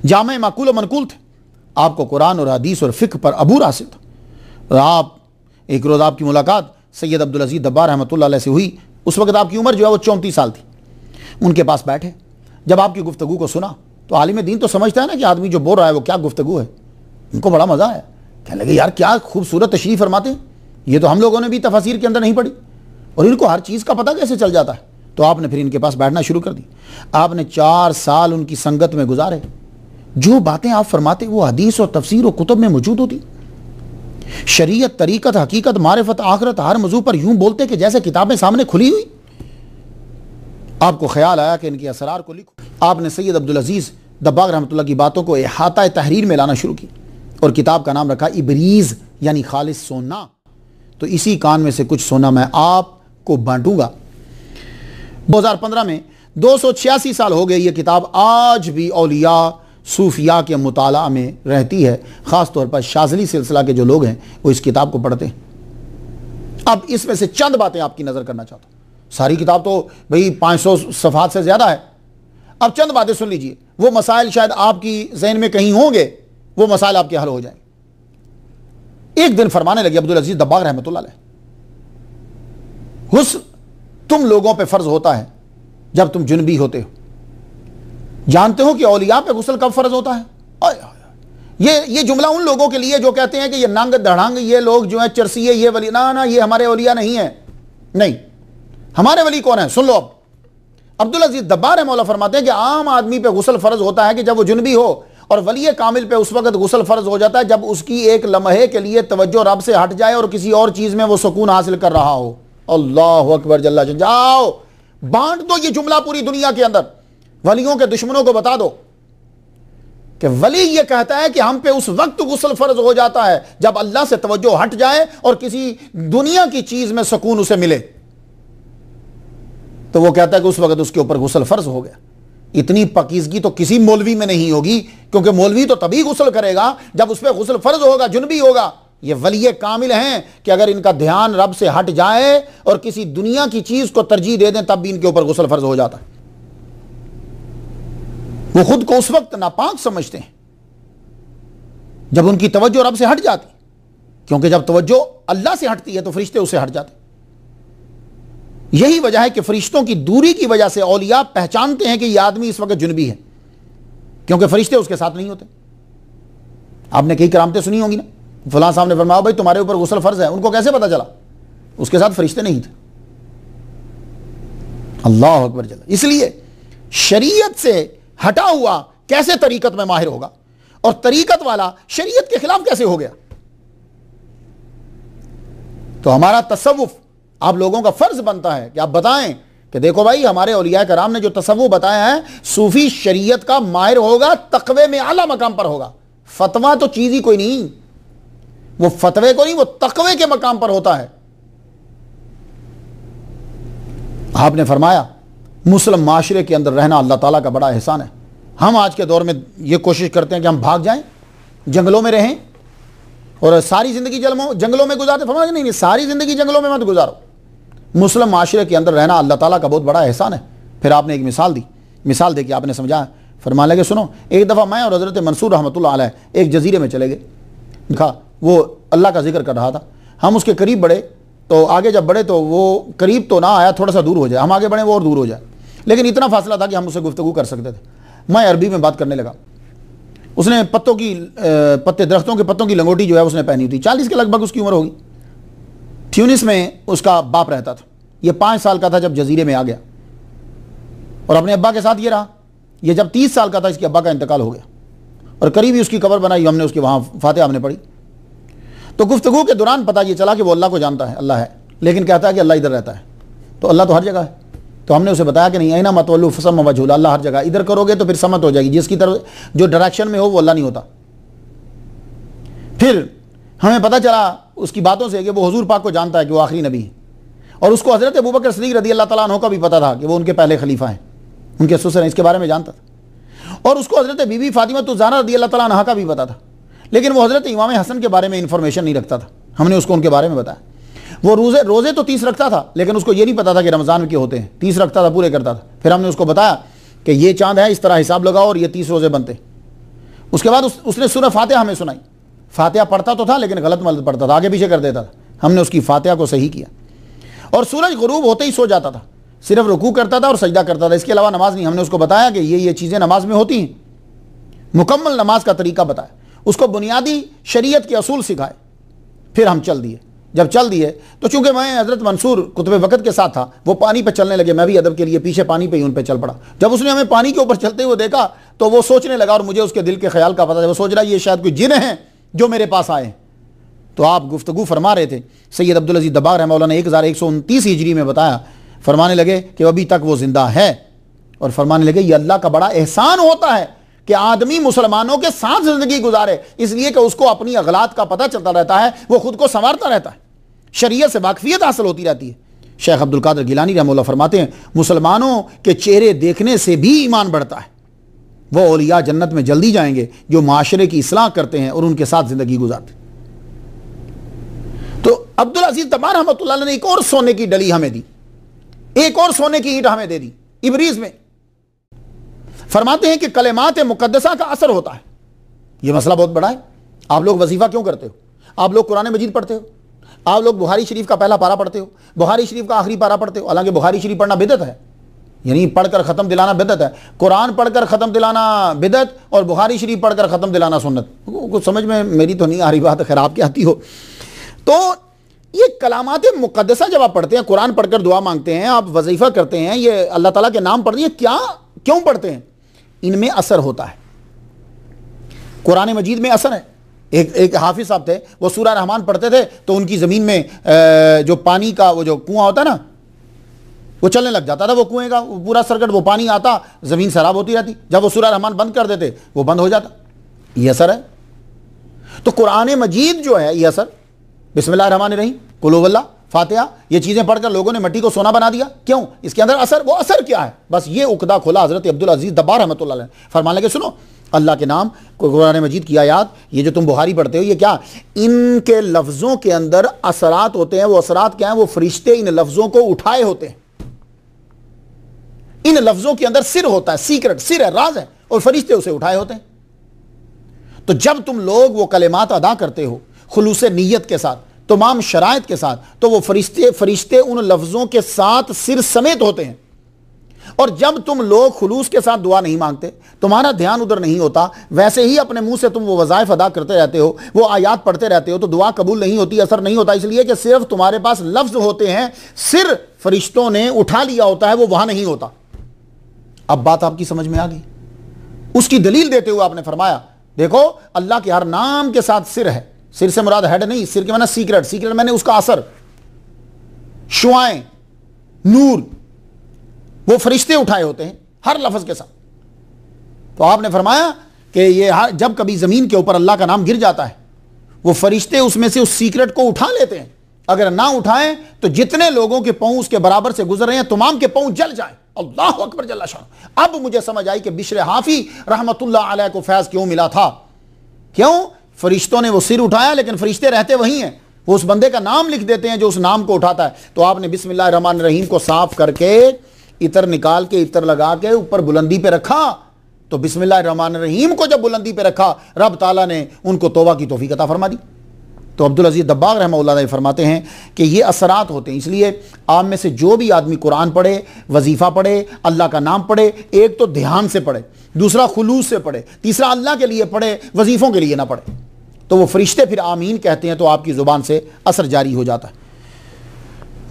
جامع معقول و منقول تھے، آپ کو قرآن اور حدیث اور فقہ پر عبور حاصل تھا۔ آپ ایک روز آپ کی ملاقات سید عبدالعزیز دباغ رحمۃ اللہ علیہ سے ہوئی، اس وقت آپ کی عمر جو ہے وہ 34 سال تھی۔ ان کے پاس بیٹھے، جب آپ کی گفتگو کو سنا تو عالم دین تو سمجھتا ہے نا کہ آدمی جو بول رہا ہے وہ کیا گفتگو ہے، ان کو بڑا مزہ آیا، کہنے لگے یار کیا خوبصورت تشریح فرماتے ہیں، یہ تو ہم لوگوں نے بھی تفاسیر کے اندر نہیں پڑھی، اور ان کو ہر چیز کا پتہ کیسے چل جاتا ہے۔ تو آپ نے پھر ان کے پاس بیٹھنا شروع کر دی، آپ نے 4 سال ان کی سنگت میں گزارے، جو باتیں آپ فرماتے وہ حدیث اور تفسیر و کتب میں موجود ہوتی، شریعت، طریقت، حقیقت، معرفت، آخرت، ہر موضوع پر یوں بولتے کہ جیسے کتابیں سامنے کھلی ہوئی۔ آپ کو خیال آیا کہ ان کے اسرار کو لکھو۔ آپ نے سید عبدالعزیز دباغ رحمۃ اللہ کی باتوں کو احاطہ تحریر میں لانا شروع کی، اور کتاب کا نام رکھا ابریز، یعنی خالص سونا۔ تو اسی کان میں سے کچھ سونا میں آپ کو بانٹوں گا۔ 2015 میں 286 سال ہو گئے یہ کتاب آج بھی اولیاء صوفیاء کے مطالعہ میں رہتی ہے، خاص طور پر شاذلی سلسلہ کے جو لوگ ہیں وہ اس کتاب کو پڑھتے ہیں۔ اب اس میں سے چند باتیں آپ کی نظر کرنا چاہتا ہوں، ساری کتاب تو بھئی 500 صفحات سے زیادہ ہے، اب چند باتیں سن لیجئے، وہ مسائل شاید آپ کی ذہن میں کہیں ہوں گے، وہ مسائل آپ کے حل ہو جائیں۔ ایک دن فرمانے لگے عبدالعزیز دباغ رحمۃ اللہ علیہ، غسل تم لوگوں پہ فرض ہوتا ہے جب تم جنبی ہوتے ہو، جانتے ہو کہ اولیاء پہ غسل کب فرض ہوتا ہے؟ یہ جملہ ان لوگوں کے لیے جو کہتے ہیں کہ یہ ننگ دھڑنگ یہ لوگ جو ہیں چرسیے یہ ولی، نا یہ ہمارے اولیاء نہیں ہیں، نہیں، ہمارے ولی کون ہیں؟ سن لو۔ اب عبدالعزیز دباغ رحمہ اللہ فرماتے ہیں کہ عام آدمی پہ غسل فرض ہوتا ہے کہ جب وہ جنبی ہو، اور ولی کامل پہ اس وقت غسل فرض ہو جاتا ہے جب اس کی ایک لمحے کے لیے توجہ رب سے ہٹ جائے اور کسی اور چیز میں وہ سکون حاصل کر رہا ہو۔ اللہ اکبر جل جلالہ، جاؤ بانٹ دو یہ جملہ پوری دنیا کے اندر، ولیوں کے دشمنوں کو بتا دو کہ ولی یہ کہتا ہے کہ ہم پہ اس وقت غسل فرض ہو جاتا ہے جب اللہ سے توجہ ہٹ جائے اور کسی دنیا کی چیز میں سکون اسے ملے، تو وہ کہتا ہے کہ اس وقت اس کے اوپر غسل فرض ہو گیا۔ اتنی پاکیزگی تو کسی مولوی میں نہیں ہوگی، کیونکہ مولوی تو تبھی غسل کرے گا جب اس پہ غسل فرض ہوگا، جنبی ہوگا۔ یہ ولی کامل ہیں کہ اگر ان کا دھیان رب سے ہٹ جائے اور کسی دنیا کی چیز کو ترجیح دے دیں تب بھی ان کے اوپر غسل فرض ہو جاتا ہے۔ وہ خود کو اس وقت ناپاک سمجھتے ہیں جب ان کی توجہ رب سے ہٹ جاتی، کیونکہ جب توجہ اللہ سے ہٹتی ہے تو فرشتے اس سے ہٹ جاتے۔ یہی وجہ ہے کہ فرشتوں کی دوری کی وجہ سے اولیاء پہچانتے ہیں کہ یہ آدمی اس وقت جنبی ہے، کیونکہ فرشتے اس کے ساتھ نہیں ہوتے۔ آپ نے کئی کرامتیں سنی ہوں گی نا، فلاں صاحب نے فرمایا بھائی تمہارے اوپر غسل فرض ہے، ان کو کیسے پتا چلا؟ اس کے ساتھ فرشتے نہیں تھے۔ اللہ اکبر جل۔ اس لیے شریعت سے ہٹا ہوا کیسے طریقت میں ماہر ہوگا، اور طریقت والا شریعت کے خلاف کیسے ہو گیا؟ تو ہمارا تصوف آپ لوگوں کا فرض بنتا ہے کہ آپ بتائیں کہ دیکھو بھائی ہمارے اولیاء کرام نے جو تصوف بتایا ہے، صوفی شریعت کا ماہر ہوگا، تقوی میں اعلیٰ مقام پر ہوگا۔ فتویٰ تو چیز ہی کوئی نہیں، وہ فتوے کو نہیں، وہ تقوی کے مقام پر ہوتا ہے۔ آپ نے فرمایا مسلم معاشرے کے اندر رہنا اللہ تعالیٰ کا بڑا احسان ہے۔ ہم آج کے دور میں یہ کوشش کرتے ہیں کہ ہم بھاگ جائیں، جنگلوں میں رہیں اور ساری زندگی جنگلوں میں گزارتے۔ فرمایا نہیں، ساری زندگی جنگلوں میں مت گزارو، مسلم معاشرے کے اندر رہنا اللہ تعالیٰ کا بہت بڑا احسان ہے۔ پھر آپ نے ایک مثال دے کے آپ نے سمجھایا، فرمانے لگے سنو، ایک دفعہ میں اور حضرت منصور رحمۃ اللہ علیہ ایک جزیرے میں چلے گئے، دیکھا وہ اللہ کا ذکر کر رہا تھا، ہم اس کے قریب بڑھے، تو آگے جب بڑھے تو وہ قریب تو نہ آیا، تھوڑا سا دور ہو جائے، ہم آگے بڑھیں وہ اور دور ہو جائے، لیکن اتنا فاصلہ تھا کہ ہم اسے گفتگو کر سکتے تھے۔ میں عربی میں بات کرنے لگا، اس نے درختوں کے پتوں کی لنگوٹی جو ہے اس نے پہنی تھی، 40 کے لگ بھگ اس کی عمر ہوگی۔ ٹیونس میں اس کا باپ رہتا تھا، یہ 5 سال کا تھا جب جزیرے میں آ گیا، اور اپنے ابا کے ساتھ یہ رہا۔ یہ جب 30 سال کا تھا اس کے ابا کا انتقال ہو گیا، اور قریب ہی اس کی قبر بنائی، ہم نے اس کی وہاں فاتحہ ہم نے پڑھی۔ تو گفتگو کے دوران پتہ یہ چلا کہ وہ اللہ کو جانتا ہے، اللہ ہے، لیکن کہتا ہے کہ اللہ ادھر رہتا ہے، تو اللہ تو ہر جگہ ہے۔ تو ہم نے اسے بتایا کہ نہیں، اینا متولو فثم وجہ اللہ، اللہ ہر جگہ، ادھر کرو گے تو پھر سمت ہو جائے گی، جس کی طرف جو ڈائریکشن میں ہو وہ اللہ نہیں ہوتا۔ پھر ہمیں پتہ چلا اس کی باتوں سے کہ وہ حضور پاک کو جانتا ہے کہ وہ آخری نبی ہے، اور اس کو حضرت ابوبکر صدیق رضی اللہ تعالیٰ عنہ کا بھی پتہ تھا کہ وہ ان کے پہلے خلیفہ ہیں، ان کے سسر ہیں، اس کے بارے میں جانتا تھا، اور اس کو حضرت بی بی فاطمہ الزہرا رضی اللہ تعالیٰ عنہ کا بھی پتہ تھا، لیکن وہ حضرت امام حسن کے بارے میں انفارمیشن نہیں رکھتا تھا۔ ہم نے اس کو ان کے بارے میں بتایا، وہ روزے تو 30 رکھتا تھا، لیکن اس کو یہ نہیں پتا تھا کہ رمضان کے ہوتے ہیں، 30 رکھتا تھا، پورے کرتا تھا۔ پھر ہم نے اس کو بتایا کہ یہ چاند ہے، اس طرح حساب لگاؤ اور یہ 30 روزے بنتے۔ اس کے بعد اس نے سورہ فاتحہ ہمیں سنائی، فاتحہ پڑھتا تو تھا لیکن غلط ملت پڑھتا تھا، آگے پیچھے کر دیتا تھا۔ ہم نے اس کی فاتحہ کو صحیح کیا، اور سورج غروب ہوتے ہی سو جاتا تھا، صرف رکوع کرتا تھا اور سجدہ کرتا تھا، اس کے علاوہ نماز نہیں۔ ہم نے اس کو بتایا کہ یہ چیزیں نماز میں ہوتی ہیں، مکمل نماز کا طریقہ بتایا، اس کو بنیادی شریعت کے اصول سکھائے۔ پھر ہم چل دیے، جب چل دیے تو چونکہ میں حضرت منصور قطب وقت کے ساتھ تھا، وہ پانی پہ چلنے لگے، میں بھی ادب کے لیے پیچھے پانی پہ ہی ان پہ چل پڑا۔ جب اس نے ہمیں پانی کے اوپر چلتے ہوئے دیکھا تو وہ سوچنے لگا، اور مجھے اس کے دل کے خیال کا پتہ تھا، وہ سوچ رہا یہ شاید کوئی جن ہیں جو میرے پاس آئے ہیں۔ تو آپ گفتگو فرما رہے تھے، سید عبدالعزیز دباغ رحمہ اللہ نے 1129 ہجری میں بتایا، فرمانے لگے کہ ابھی تک وہ زندہ ہے، اور فرمانے لگے یہ اللہ کا بڑا احسان ہوتا ہے کہ آدمی مسلمانوں کے ساتھ زندگی گزارے، اس لیے کہ اس کو اپنی اغلاط کا پتہ چلتا رہتا ہے، وہ خود کو سنوارتا رہتا ہے، شریعت سے واقفیت حاصل ہوتی رہتی ہے۔ شیخ عبد القادر گیلانی رحمہ اللہ فرماتے ہیں مسلمانوں کے چہرے دیکھنے سے بھی ایمان بڑھتا ہے، وہ اولیاء جنت میں جلدی جائیں گے جو معاشرے کی اصلاح کرتے ہیں اور ان کے ساتھ زندگی گزارتے ہیں۔ تو عبدالعزیز دبار رحمۃ اللہ علیہ نے ایک اور سونے کی ڈلی ہمیں دی، ایک اور سونے کی اینٹ ہمیں دے دی ابریز میں۔ فرماتے ہیں کہ کلمات مقدسہ کا اثر ہوتا ہے۔ یہ مسئلہ بہت بڑا ہے۔ آپ لوگ وظیفہ کیوں کرتے ہو؟ آپ لوگ قرآن مجید پڑھتے ہو، آپ لوگ بخاری شریف کا پہلا پارہ پڑھتے ہو، بخاری شریف کا آخری پارہ پڑھتے ہو، حالانکہ بخاری شریف پڑھنا بدعت ہے، یعنی پڑھ کر ختم دلانا بدعت ہے۔ قرآن پڑھ کر ختم دلانا بدعت اور بخاری شریف پڑھ کر ختم دلانا سنت۔ کچھ سمجھ میں میری تو نہیں آ رہی بات، خیر آپ کی آتی ہو۔ تو یہ کلامات مقدسہ جب آپ پڑھتے ہیں، قرآن پڑھ کر دعا مانگتے ہیں، آپ وظیفہ کرتے ہیں، یہ اللہ تعالیٰ کے نام پڑھتے ہیں، کیوں پڑھتے ہیں؟ ان میں اثر ہوتا ہے۔ قرآن مجید میں اثر ہے۔ ایک حافظ صاحب تھے، وہ سورہ رحمان پڑھتے تھے تو ان کی زمین میں جو پانی کا وہ جو کنواں ہوتا ہے نا، وہ چلنے لگ جاتا تھا، وہ کنویں کا پورا سرکٹ، وہ پانی آتا، زمین سیراب ہوتی رہتی۔ جب وہ سورہ رحمان بند کر دیتے وہ بند ہو جاتا۔ یہ اثر ہے۔ تو قرآن مجید جو ہے یہ اثر، بسم اللہ الرحمن الرحیم، قل هو اللہ، فاتحہ، یہ چیزیں پڑھ کر لوگوں نے مٹی کو سونا بنا دیا۔ کیوں؟ اس کے اندر اثر، وہ اثر کیا ہے؟ بس یہ عقدہ کھولا حضرت عبدالعزیز دبار رحمۃ اللہ علیہ، فرمانے لگے سنو، اللہ کے نام، قرآن مجید کی آیات، یہ جو تم بخاری پڑھتے ہو، یہ کیا؟ ان کے لفظوں کے اندر اثرات ہوتے ہیں۔ وہ اثرات کیا ہیں؟ وہ فرشتے ان لفظوں کو اٹھائے ہوتے ہیں۔ ان لفظوں کے اندر سر ہوتا ہے، سیکرٹ، سر ہے، راز ہے، اور فرشتے اسے اٹھائے ہوتے ہیں۔ تو جب تم لوگ وہ کلمات ادا کرتے ہو خلوص نیت کے ساتھ، تمام شرائط کے ساتھ، تو وہ فرشتے ان لفظوں کے ساتھ سر سمیت ہوتے ہیں۔ اور جب تم لوگ خلوص کے ساتھ دعا نہیں مانگتے، تمہارا دھیان ادھر نہیں ہوتا، ویسے ہی اپنے منہ سے تم وہ وظائف ادا کرتے رہتے ہو، وہ آیات پڑھتے رہتے ہو، تو دعا قبول نہیں ہوتی، اثر نہیں ہوتا، اس لیے کہ صرف تمہارے پاس لفظ ہوتے ہیں، سر فرشتوں نے اٹھا لیا ہوتا ہے، وہ وہاں نہیں ہوتا۔ اب بات آپ کی سمجھ میں آ گئی؟ اس کی دلیل دیتے ہوئے آپ نے فرمایا دیکھو اللہ کے ہر نام کے ساتھ سر ہے۔ سر سے مراد ہیڈ نہیں، سر کے معنی سیکرٹ، سیکرٹ میں نے اس کا اثر، شعائیں، نور، وہ فرشتے اٹھائے ہوتے ہیں ہر لفظ کے ساتھ۔ تو آپ نے فرمایا کہ یہ جب کبھی زمین کے اوپر اللہ کا نام گر جاتا ہے، وہ فرشتے اس میں سے اس سیکرٹ کو اٹھا لیتے ہیں۔ اگر نہ اٹھائیں تو جتنے لوگوں کے پاؤں اس کے برابر سے گزر رہے ہیں تمام کے پاؤں جل جائیں۔ اللہ اکبر جل شانہ۔ اب مجھے سمجھ آئی کہ بشر حافی رحمت اللہ علیہ کو فیض کیوں ملا تھا۔ کیوں؟ فرشتوں نے وہ سر اٹھایا، لیکن فرشتے رہتے وہی ہیں، وہ اس بندے کا نام لکھ دیتے ہیں جو اس نام کو اٹھاتا ہے۔ تو آپ نے بسم اللہ الرحمن الرحیم کو صاف کر کے، عطر نکال کے، عطر لگا کے اوپر بلندی پہ رکھا۔ تو بسم اللہ الرحمن الرحیم کو جب بلندی پہ رکھا، رب تعالیٰ نے ان کو توبہ کی توفیق عطا فرما دی۔ تو عبدالعزیز دباغ رحمہ اللہ علیہ فرماتے ہیں کہ یہ اثرات ہوتے ہیں۔ اس لیے آپ میں سے جو بھی آدمی قرآن پڑھے، وظیفہ پڑھے، اللہ کا نام پڑھے، ایک تو دھیان سے پڑھے، دوسرا خلوص سے پڑھے، تیسرا اللہ کے لیے پڑھے، وظیفوں کے لیے نہ پڑھے، تو وہ فرشتے پھر آمین کہتے ہیں، تو آپ کی زبان سے اثر جاری ہو جاتا ہے۔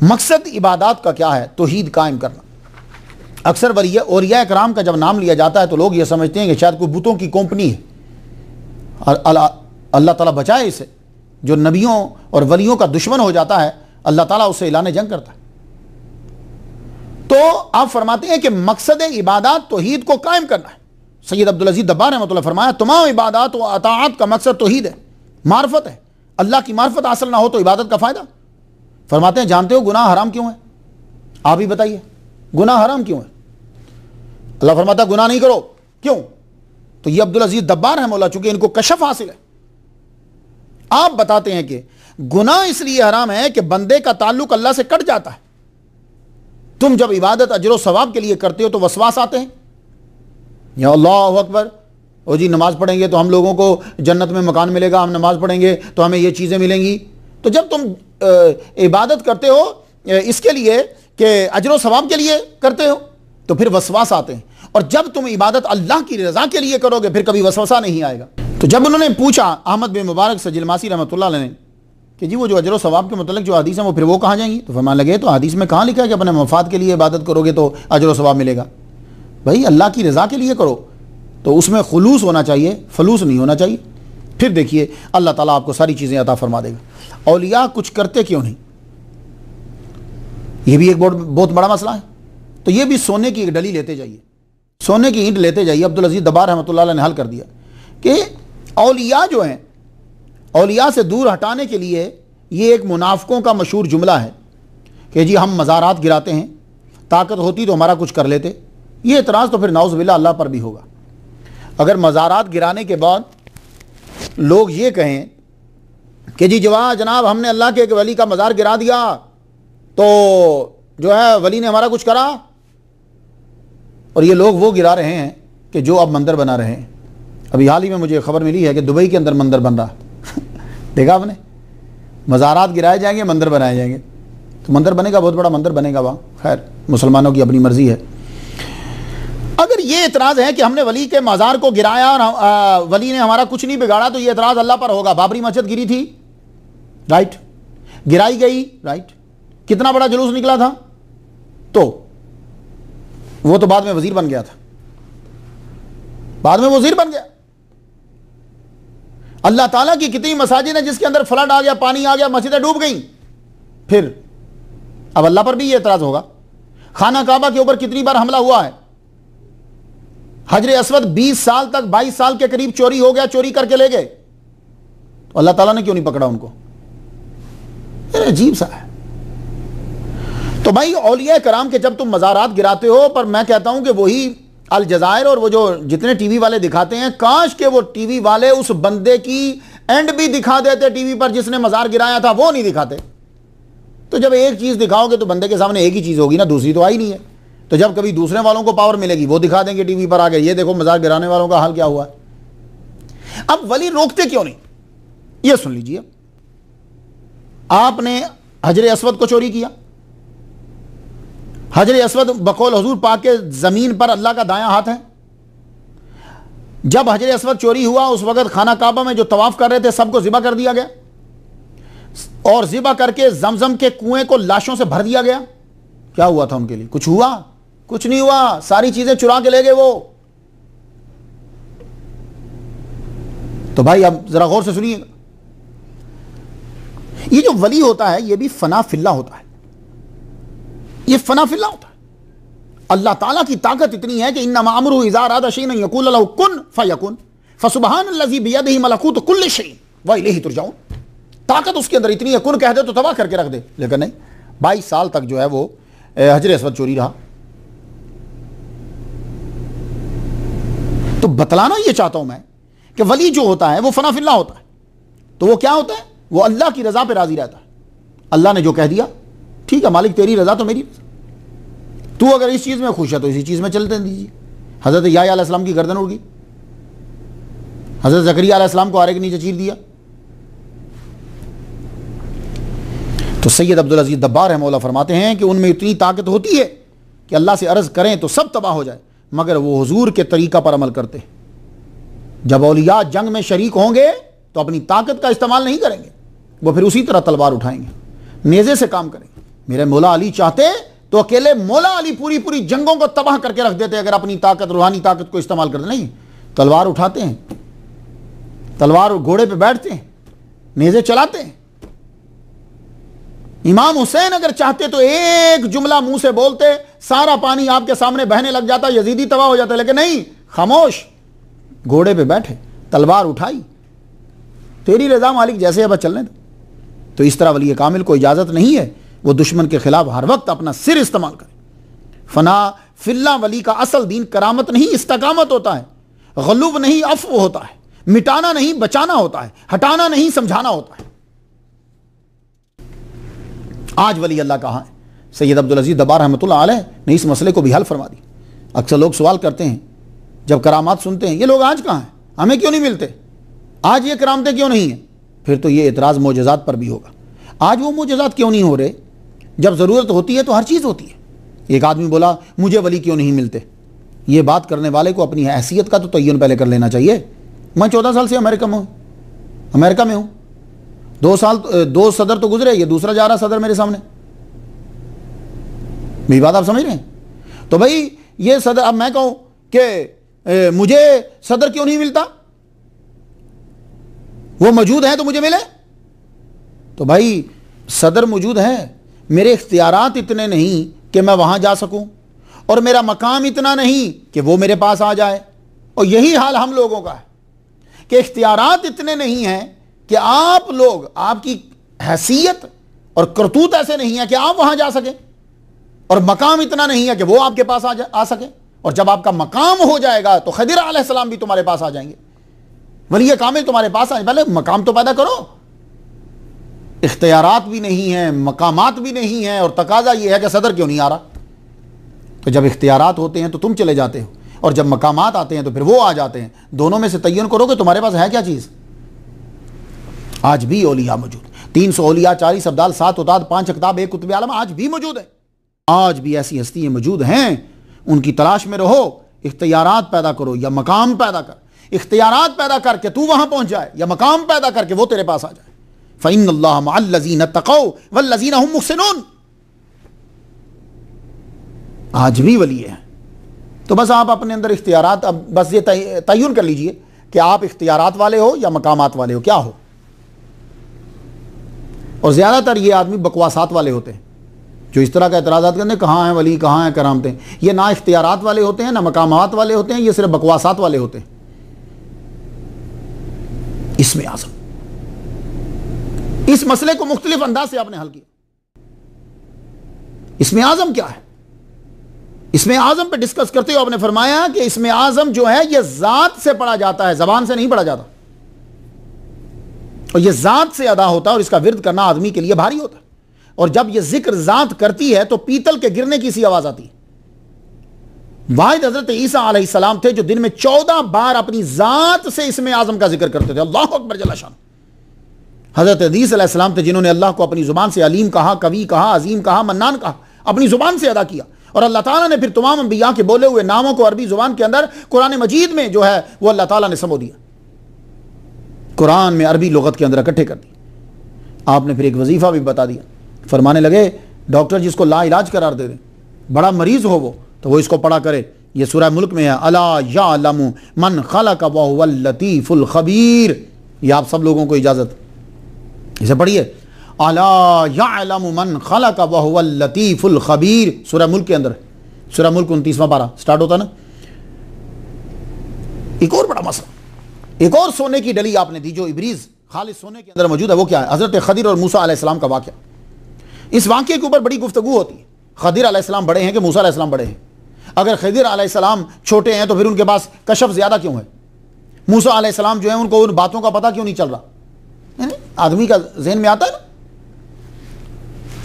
مقصد عبادات کا کیا ہے؟ توحید قائم کرنا۔ اکثر اولیاء اکرام کا جب نام لیا جاتا ہے تو لوگ یہ سمجھتے ہیں کہ شاید کوئی بتوں کی کمپنی ہے۔ اللہ تعالیٰ بچائے اسے، جو نبیوں اور ولیوں کا دشمن ہو جاتا ہے، اللہ تعالیٰ اسے اعلان جنگ کرتا ہے۔ تو آپ فرماتے ہیں کہ مقصد عبادات توحید کو قائم کرنا ہے۔ سید عبدالعزیز دبار رحمۃ اللہ فرمایا تمام عبادات و اطاعت کا مقصد توحید ہے، معرفت ہے۔ اللہ کی معرفت حاصل نہ ہو تو عبادت کا فائدہ۔ فرماتے ہیں جانتے ہو گناہ حرام کیوں ہے؟ آپ ہی بتائیے گناہ حرام کیوں ہے؟ اللہ فرماتا ہے گناہ نہیں کرو، کیوں؟ تو یہ عبدالعزیز دبار رحمہ اللہ، چونکہ ان کو کشف حاصل ہے، آپ بتاتے ہیں کہ گناہ اس لیے حرام ہے کہ بندے کا تعلق اللہ سے کٹ جاتا ہے۔ تم جب عبادت اجر و ثواب کے لیے کرتے ہو تو وسواس آتے ہیں، یا اللہ اکبر، او جی نماز پڑھیں گے تو ہم لوگوں کو جنت میں مکان ملے گا، ہم نماز پڑھیں گے تو ہمیں یہ چیزیں ملیں گی۔ تو جب تم عبادت کرتے ہو اس کے لیے کہ اجر و ثواب کے لیے کرتے ہو تو پھر وسواس آتے ہیں، اور جب تم عبادت اللہ کی رضا کے لیے کرو گے پھر کبھی وسوسہ نہیں آئے گا۔ تو جب انہوں نے پوچھا احمد بن مبارک سے جلماسی رحمۃ اللہ علیہ نے کہ جی وہ جو اجر و ثواب کے متعلق جو حدیث ہیں وہ پھر وہ کہاں جائیں گی؟ تو فرمانے لگے تو حدیث میں کہاں لکھا ہے کہ اپنے مفاد کے لیے عبادت کرو گے تو اجر و ثواب ملے گا؟ بھائی اللہ کی رضا کے لیے کرو تو اس میں خلوص ہونا چاہیے، فلوس نہیں ہونا چاہیے۔ پھر دیکھیے اللہ تعالیٰ آپ کو ساری چیزیں عطا فرما دے گا۔ اولیاء کچھ کرتے کیوں نہیں؟ یہ بھی ایک بہت بڑا مسئلہ ہے۔ تو یہ بھی سونے کی ایک ڈلی لیتے جائیے، سونے کی اینٹ لیتے جائیے۔ عبدالعزیز دبار رحمۃ اللہ علیہ نے حل کر دیا کہ اولیاء جو ہیں، اولیاء سے دور ہٹانے کے لیے یہ ایک منافقوں کا مشہور جملہ ہے کہ جی ہم مزارات گراتے ہیں، طاقت ہوتی تو ہمارا کچھ کر لیتے۔ یہ اعتراض تو پھر نعوذ باللہ اللہ پر بھی ہوگا۔ اگر مزارات گرانے کے بعد لوگ یہ کہیں کہ جی جناب ہم نے اللہ کے ایک ولی کا مزار گرا دیا تو جو ہے ولی نے ہمارا کچھ کرا، اور یہ لوگ وہ گرا رہے ہیں کہ جو اب مندر بنا رہے ہیں. ابھی حال ہی میں مجھے خبر ملی ہے کہ دبئی کے اندر مندر بن رہا دیکھا آپ نے، مزارات گرائے جائیں گے، مندر بنائے جائیں گے. تو مندر بنے گا، بہت بڑا مندر بنے گا وہاں. خیر مسلمانوں کی اپنی مرضی ہے. اگر یہ اعتراض ہے کہ ہم نے ولی کے مزار کو گرایا اور ولی نے ہمارا کچھ نہیں بگاڑا، تو یہ اعتراض اللہ پر ہوگا. بابری مسجد گری تھی، رائٹ، گرائی گئی، رائٹ، کتنا بڑا جلوس نکلا تھا، تو وہ تو بعد میں وزیر بن گیا تھا، بعد میں وزیر بن گیا. اللہ تعالیٰ کی کتنی مساجد ہیں جس کے اندر فلڈ آ گیا، پانی آ گیا، مسجدیں ڈوب گئیں. پھر اب اللہ پر بھی یہ اعتراض ہوگا. خانہ کعبہ کے اوپر کتنی بار حملہ ہوا ہے. حجر اسود 20 سال تک، 22 سال کے قریب چوری ہو گیا، چوری کر کے لے گئے. تو اللہ تعالیٰ نے کیوں نہیں پکڑا ان کو؟ عجیب سا ہے. تو بھائی اولیاء کرام کے جب تم مزارات گراتے ہو، پر میں کہتا ہوں کہ وہی الجزائر اور وہ جو جتنے ٹی وی والے دکھاتے ہیں، کاش کہ وہ ٹی وی والے اس بندے کی اینڈ بھی دکھا دیتے ٹی وی پر جس نے مزار گرایا تھا. وہ نہیں دکھاتے. تو جب ایک چیز دکھاؤ گے تو بندے کے سامنے ایک ہی چیز ہوگی نا، دوسری تو آئی نہیں ہے. تو جب کبھی دوسرے والوں کو پاور ملے گی وہ دکھا دیں گے ٹی وی پر آ کے، یہ دیکھو مزار گرانے والوں کا حال کیا ہوا ہے. اب ولی روکتے کیوں نہیں؟ یہ سن لیجئے. آپ نے حجر اسود کو چوری کیا. حجر اسود بقول حضور پاک کے زمین پر اللہ کا دایاں ہاتھ ہے. جب حجر اسود چوری ہوا اس وقت خانہ کعبہ میں جو طواف کر رہے تھے سب کو ذبح کر دیا گیا، اور ذبح کر کے زمزم کے کنویں کو لاشوں سے بھر دیا گیا. کیا ہوا تھا ان کے لیے؟ کچھ ہوا؟ کچھ نہیں ہوا. ساری چیزیں چرا کے لے گئے وہ. تو بھائی اب ذرا غور سے سنیے گا. یہ جو ولی ہوتا ہے یہ بھی فنا فی اللہ ہوتا ہے. یہ فنا فی اللہ ہوتا ہے. اللہ تعالیٰ کی طاقت اتنی ہے کہ انما امرہ اذا اراد شیئا ان یقول له کن فیکن فسبحان الذی بیدہ ملکوت کل شیء والیہ ترجعون. طاقت اس کے اندر اتنی ہے، کن کہہ دے تو تباہ کر کے رکھ دے. لیکن نہیں، 22 سال تک جو ہے وہ حجر اسود چوری رہا. تو بتلانا یہ چاہتا ہوں میں کہ ولی جو ہوتا ہے وہ فنا فی اللہ ہوتا ہے. تو وہ کیا ہوتا ہے؟ وہ اللہ کی رضا پہ راضی رہتا ہے. اللہ نے جو کہہ دیا ٹھیک ہے مالک، تیری رضا تو میری رضا. تو اگر اس چیز میں خوش ہے تو اسی چیز میں چلتے دیجیے. حضرت یحییٰ علیہ السلام کی گردن اڑ گئی، حضرت زکریا علیہ السلام کو آرے کے نیچے چیر دیا. تو سید عبدالعزیز دبار رحمہ اللہ فرماتے ہیں کہ ان میں اتنی طاقت ہوتی ہے کہ اللہ سے عرض کریں تو سب تباہ ہو جائے، مگر وہ حضور کے طریقہ پر عمل کرتے ہیں. جب اولیاء جنگ میں شریک ہوں گے تو اپنی طاقت کا استعمال نہیں کریں گے، وہ پھر اسی طرح تلوار اٹھائیں گے، نیزے سے کام کریں گے. میرے مولا علی چاہتے تو اکیلے مولا علی پوری جنگوں کو تباہ کر کے رکھ دیتے اگر اپنی طاقت، روحانی طاقت کو استعمال کرتے. نہیں، تلوار اٹھاتے ہیں، تلوار گھوڑے پہ بیٹھتے ہیں، نیزے چلاتے ہیں. امام حسین اگر چاہتے تو ایک جملہ منہ سے بولتے، سارا پانی آپ کے سامنے بہنے لگ جاتا، یزیدی تباہ ہو جاتا. لیکن نہیں، خاموش، گھوڑے پہ بیٹھے، تلوار اٹھائی، تیری رضا مالک جیسے اب چلنے دو. تو اس طرح ولی کامل کو اجازت نہیں ہے وہ دشمن کے خلاف ہر وقت اپنا سر استعمال کرے. فنا فی اللہ ولی کا اصل دین کرامت نہیں استقامت ہوتا ہے، غلوب نہیں عفو ہوتا ہے، مٹانا نہیں بچانا ہوتا ہے، ہٹانا نہیں سمجھانا ہوتا ہے. آج ولی اللہ کہاں ہے؟ سید عبدالعزیز دبار رحمۃ اللہ علیہ نے اس مسئلے کو بھی حل فرما دی. اکثر لوگ سوال کرتے ہیں جب کرامات سنتے ہیں، یہ لوگ آج کہاں ہیں؟ ہمیں کیوں نہیں ملتے؟ آج یہ کرامتیں کیوں نہیں ہیں؟ پھر تو یہ اعتراض معجزات پر بھی ہوگا. آج وہ معجزات کیوں نہیں ہو رہے؟ جب ضرورت ہوتی ہے تو ہر چیز ہوتی ہے. ایک آدمی بولا مجھے ولی کیوں نہیں ملتے. یہ بات کرنے والے کو اپنی حیثیت کا تو تعین پہلے کر لینا چاہیے. میں 14 سال سے امریکہ میں ہوں. 2 سال 2 صدر تو گزرے، یہ دوسرا جا رہا صدر میرے سامنے. میری بات آپ سمجھ رہے ہیں؟ تو بھائی یہ صدر، اب میں کہوں کہ مجھے صدر کیوں نہیں ملتا، وہ موجود ہیں تو مجھے ملے. تو بھائی صدر موجود ہے، میرے اختیارات اتنے نہیں کہ میں وہاں جا سکوں، اور میرا مقام اتنا نہیں کہ وہ میرے پاس آ جائے. اور یہی حال ہم لوگوں کا ہے کہ اختیارات اتنے نہیں ہیں کہ آپ لوگ، آپ کی حیثیت اور کرتوت ایسے نہیں ہے کہ آپ وہاں جا سکیں، اور مقام اتنا نہیں ہے کہ وہ آپ کے پاس آ سکے. اور جب آپ کا مقام ہو جائے گا تو خضر علیہ السلام بھی تمہارے پاس آ جائیں گے، ولی کامل تمہارے پاس آ جائیں۔ پہلے مقام تو پیدا کرو، اختیارات بھی نہیں ہیں، مقامات بھی نہیں ہیں، اور تقاضا یہ ہے کہ صدر کیوں نہیں آ رہا؟ تو جب اختیارات ہوتے ہیں تو تم چلے جاتے ہو، اور جب مقامات آتے ہیں تو پھر وہ آ جاتے ہیں۔ دونوں میں سے تعین کرو کہ تمہارے پاس ہے کیا چیز۔ آج بھی اولیاء موجود، 300 اولیاء، 40 ابدال، 7 اطاد، 5 اقطاب، 1 قطب عالم آج بھی موجود ہیں۔ آج بھی ایسی ہستیاں موجود ہیں، ان کی تلاش میں رہو، اختیارات پیدا کرو یا مقام پیدا کر، اختیارات پیدا کر کے تو وہاں پہنچ جائے، یا مقام پیدا کر کے وہ تیرے پاس آ جائے۔ فَإِنَّ اللَّهَ مَعَ الَّذِينَ اتَّقَوْا وَالَّذِينَ هُمْ مُحْسِنُونَ۔ آج بھی ولی ہیں۔ تو بس آپ اپنے اندر اختیارات، اب بس یہ تعین کر لیجئے کہ آپ اختیارات والے ہو یا مقامات والے ہو، کیا ہو۔ اور زیادہ تر یہ آدمی بکواسات والے ہوتے ہیں جو اس طرح کا اعتراضات کرتے ہیں، کہاں ہیں ولی، کہاں ہیں کرامتیں۔ یہ نہ اختیارات والے ہوتے ہیں نہ مقامات والے ہوتے ہیں، یہ صرف بکواسات والے ہوتے ہیں۔ اسم اعظم، اس مسئلے کو مختلف انداز سے آپ نے حل کیا۔ اسم اعظم کیا ہے؟ اسم اعظم پہ ڈسکس کرتے ہوئے آپ نے فرمایا کہ اسم اعظم جو ہے یہ ذات سے پڑھا جاتا ہے، زبان سے نہیں پڑھا جاتا، اور یہ ذات سے ادا ہوتا ہے، اور اس کا ورد کرنا آدمی کے لیے بھاری ہوتا ہے۔ اور جب یہ ذکر ذات کرتی ہے تو پیتل کے گرنے کی سی آواز آتی ہے۔ واحد حضرت عیسیٰ علیہ السلام تھے جو دن میں 14 بار اپنی ذات سے اسم اعظم کا ذکر کرتے تھے، اللہ اکبر جل شان۔ حضرت حدیث علیہ السلام تھے جنہوں نے اللہ کو اپنی زبان سے علیم کہا، قوی کہا، عظیم کہا، منان کہا، اپنی زبان سے ادا کیا، اور اللہ تعالیٰ نے پھر تمام انبیاء کے بولے ہوئے ناموں کو عربی زبان کے اندر قرآن مجید میں جو ہے وہ اللہ تعالیٰ نے سمو دیا، قرآن میں عربی لغت کے اندر اکٹھے کر دی۔ آپ نے پھر ایک وظیفہ بھی بتا دیا، فرمانے لگے ڈاکٹر جس کو لا علاج قرار دے دیں، بڑا مریض ہو وہ، تو وہ اس کو پڑھا کرے۔ یہ سورہ ملک میں ہے، الا یعلم من خلق وهو اللطیف الخبیر۔ یہ آپ سب لوگوں کو اجازت، اسے پڑھیے، الا یعلم من خلق وهو اللطیف الخبیر، سورہ ملک کے اندر، سورہ ملک 29واں پارہ سٹارٹ ہوتا نا۔ ایک اور بڑا مسئلہ، ایک اور سونے کی ڈلی آپ نے دی جو ابریز خالص سونے کے اندر موجود ہے، وہ کیا ہے؟ حضرت خضر اور موسیٰ علیہ السلام کا واقعہ۔ اس واقعے کے اوپر بڑی گفتگو ہوتی ہے، خضر علیہ السلام بڑے ہیں کہ موسیٰ علیہ السلام بڑے ہیں؟ اگر خضر علیہ السلام چھوٹے ہیں تو پھر ان کے پاس کشف زیادہ کیوں ہے؟ موسیٰ علیہ السلام جو ہیں ان کو ان باتوں کا پتہ کیوں نہیں چل رہا؟ آدمی کا ذہن میں آتا ہے نا۔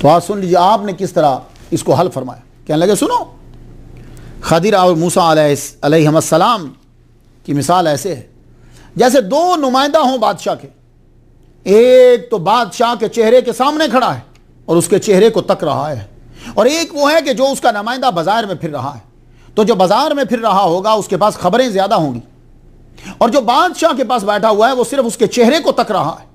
تو آج سن لیجیے آپ نے کس طرح اس کو حل فرمایا۔ کہنے لگے سنو، خضر اور موسیٰ علیہ السلام کی مثال ایسے ہے جیسے دو نمائندہ ہوں بادشاہ کے، ایک تو بادشاہ کے چہرے کے سامنے کھڑا ہے اور اس کے چہرے کو تک رہا ہے، اور ایک وہ ہے کہ جو اس کا نمائندہ بازار میں پھر رہا ہے۔ تو جو بازار میں پھر رہا ہوگا اس کے پاس خبریں زیادہ ہوں گی، اور جو بادشاہ کے پاس بیٹھا ہوا ہے وہ صرف اس کے چہرے کو تک رہا ہے،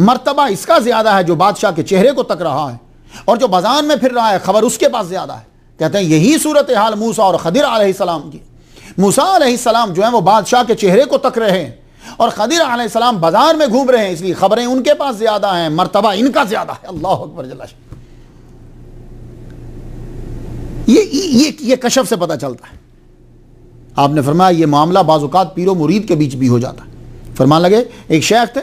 مرتبہ اس کا زیادہ ہے جو بادشاہ کے چہرے کو تک رہا ہے، اور جو بازار میں پھر رہا ہے خبر اس کے پاس زیادہ ہے۔ کہتے ہیں یہی صورتحال موسیٰ اور خضر علیہ السلام کی۔ موسیٰ علیہ السلام جو ہیں وہ بادشاہ کے چہرے کو تک رہے ہیں، اور خضر علیہ السلام بازار میں گھوم رہے ہیں، اس لیے خبریں ان کے پاس زیادہ ہیں، مرتبہ ان کا زیادہ ہے۔ اللہ اکبر جل شانہ۔ یہ کشف سے پتہ چلتا ہے۔ آپ نے فرمایا یہ معاملہ بعض اوقات پیر و مرید کے بیچ بھی ہو جاتا ہے۔ فرمان لگے ایک شیخ تھے،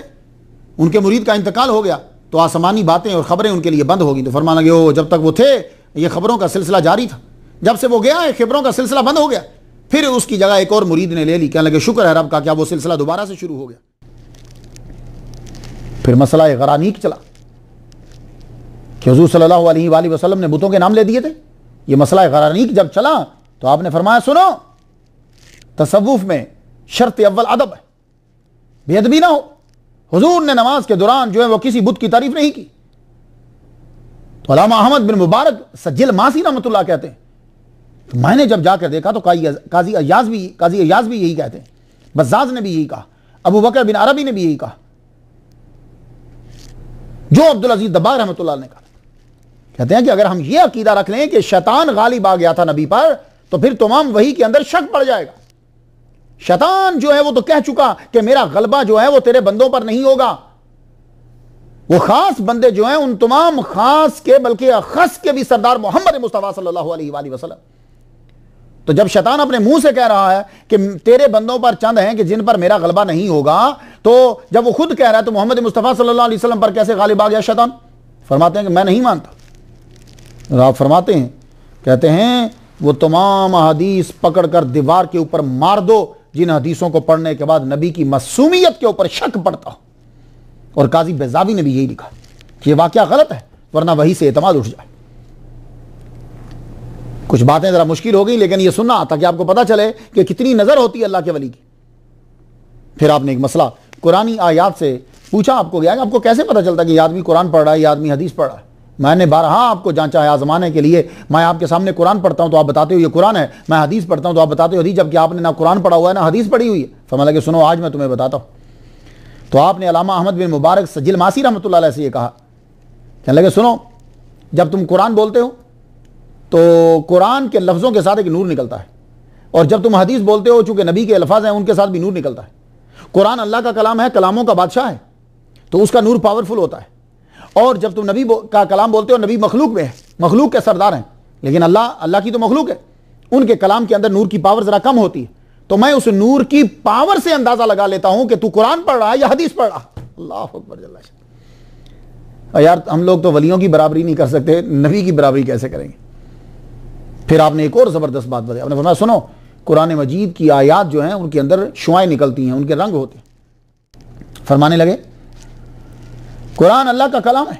ان کے مرید کا انتقال ہو گیا تو آسمانی باتیں اور خبریں ان کے لیے بند ہو گئی۔ تو فرمان لگے وہ جب تک وہ تھے یہ خبروں کا سلسلہ جاری تھا، جب سے وہ گیا ہے خبروں کا سلسلہ بند ہو گیا، پھر اس کی جگہ ایک اور مرید نے لے لی۔ کہنے لگے شکر ہے رب کا، کیا وہ سلسلہ دوبارہ سے شروع ہو گیا۔ پھر مسئلہ غرانیق چلا کہ حضور صلی اللہ علیہ وآلہ وسلم نے بتوں کے نام لے دیے تھے۔ یہ مسئلہ غرانیق جب چلا تو آپ نے فرمایا سنو، تصوف میں شرط اول ادب ہے، بے ادبی نہ ہو۔ حضور نے نماز کے دوران جو ہے وہ کسی بت کی تعریف نہیں کی۔ تو علامہ احمد بن مبارک سجل ماسی رحمۃ اللہ کہتے ہیں، تو میں نے جب جا کر دیکھا تو قاضی ایاز بھی یہی کہتے ہیں، بزاز نے بھی یہی کہا، ابو بکر بن عربی نے بھی یہی کہا، جو عبدالعزیز دباغ رحمۃ اللہ نے کہا۔ کہتے ہیں کہ اگر ہم یہ عقیدہ رکھ لیں کہ شیطان غالب آ گیا تھا نبی پر تو پھر تمام وحی کے اندر شک پڑ جائے گا۔ شیطان جو ہے وہ تو کہہ چکا کہ میرا غلبہ جو ہے وہ تیرے بندوں پر نہیں ہوگا۔ وہ خاص بندے جو ہیں ان تمام خاص کے بلکہ اخص کے بھی سردار محمد مصطفیٰ صلی اللہ علیہ وآلہ وسلم۔ تو جب شیطان اپنے منہ سے کہہ رہا ہے کہ تیرے بندوں پر چند ہیں کہ جن پر میرا غلبہ نہیں ہوگا، تو جب وہ خود کہہ رہا ہے تو محمد مصطفیٰ صلی اللہ علیہ وسلم پر کیسے غالب آ گیا شیطان؟ فرماتے ہیں کہ میں نہیں مانتا۔ آپ فرماتے ہیں، کہتے ہیں وہ تمام حدیث پکڑ کر دیوار کے اوپر مار دو جن حدیثوں کو پڑھنے کے بعد نبی کی معصومیت کے اوپر شک پڑتا ہو. اور قاضی بیضاوی نے بھی یہی لکھا کہ یہ واقعہ غلط ہے ورنہ وہی سے اعتماد اٹھ جائے. کچھ باتیں ذرا مشکل ہو گئی لیکن یہ سننا تاکہ آپ کو پتا چلے کہ کتنی نظر ہوتی ہے اللہ کے ولی کی. پھر آپ نے ایک مسئلہ قرآنی آیات سے پوچھا, آپ کو گیا کہ آپ کو کیسے پتا چلتا کہ یہ آدمی قرآن پڑھ رہا ہے, یہ آدمی حدیث پڑھ رہا ہے. میں نے بارہا آپ کو جانچا ہے آزمانے کے لیے. میں آپ کے سامنے قرآن پڑھتا ہوں تو آپ بتاتے ہو یہ قرآن ہے, میں حدیث پڑھتا ہوں تو آپ بتاتے ہو حدیث, جبکہ آپ نے نہ قرآن پڑھا ہوا ہے نہ حدیث پڑھی ہوئی ہے. فرمایا کہ سنو آج میں تمہیں بتاتا ہوں. تو آپ نے علامہ احمد بن مبارک سجل ماسی رحمۃ اللہ علیہ سے یہ کہا, کہنے لگے سنو, جب تم قرآن بولتے ہو تو قرآن کے لفظوں کے ساتھ ایک نور نکلتا ہے, اور جب تم حدیث بولتے ہو چونکہ نبی کے الفاظ ہیں ان کے ساتھ بھی نور نکلتا ہے. قرآن اللہ کا کلام ہے, کلاموں کا بادشاہ ہے, تو اس کا نور پاورفل ہوتا ہے. اور جب تم نبی کا کلام بولتے ہو, نبی مخلوق میں ہے, مخلوق کے سردار ہیں, لیکن اللہ کی تو مخلوق ہے, ان کے کلام کے اندر نور کی پاور ذرا کم ہوتی ہے. تو میں اس نور کی پاور سے اندازہ لگا لیتا ہوں کہ تو قرآن پڑھ رہا ہے یا حدیث پڑھ رہا. اللہ اکبر جل شانہ. یار ہم لوگ تو ولیوں کی برابری نہیں کر سکتے, نبی کی برابری کیسے کریں گے؟ پھر آپ نے ایک اور زبردست بات بتائی. آپ نے فرمایا سنو, قرآن مجید کی آیات جو ہیں ان کے اندر شعائیں نکلتی ہیں, ان کے رنگ ہوتے ہیں. فرمانے لگے قرآن اللہ کا کلام ہے,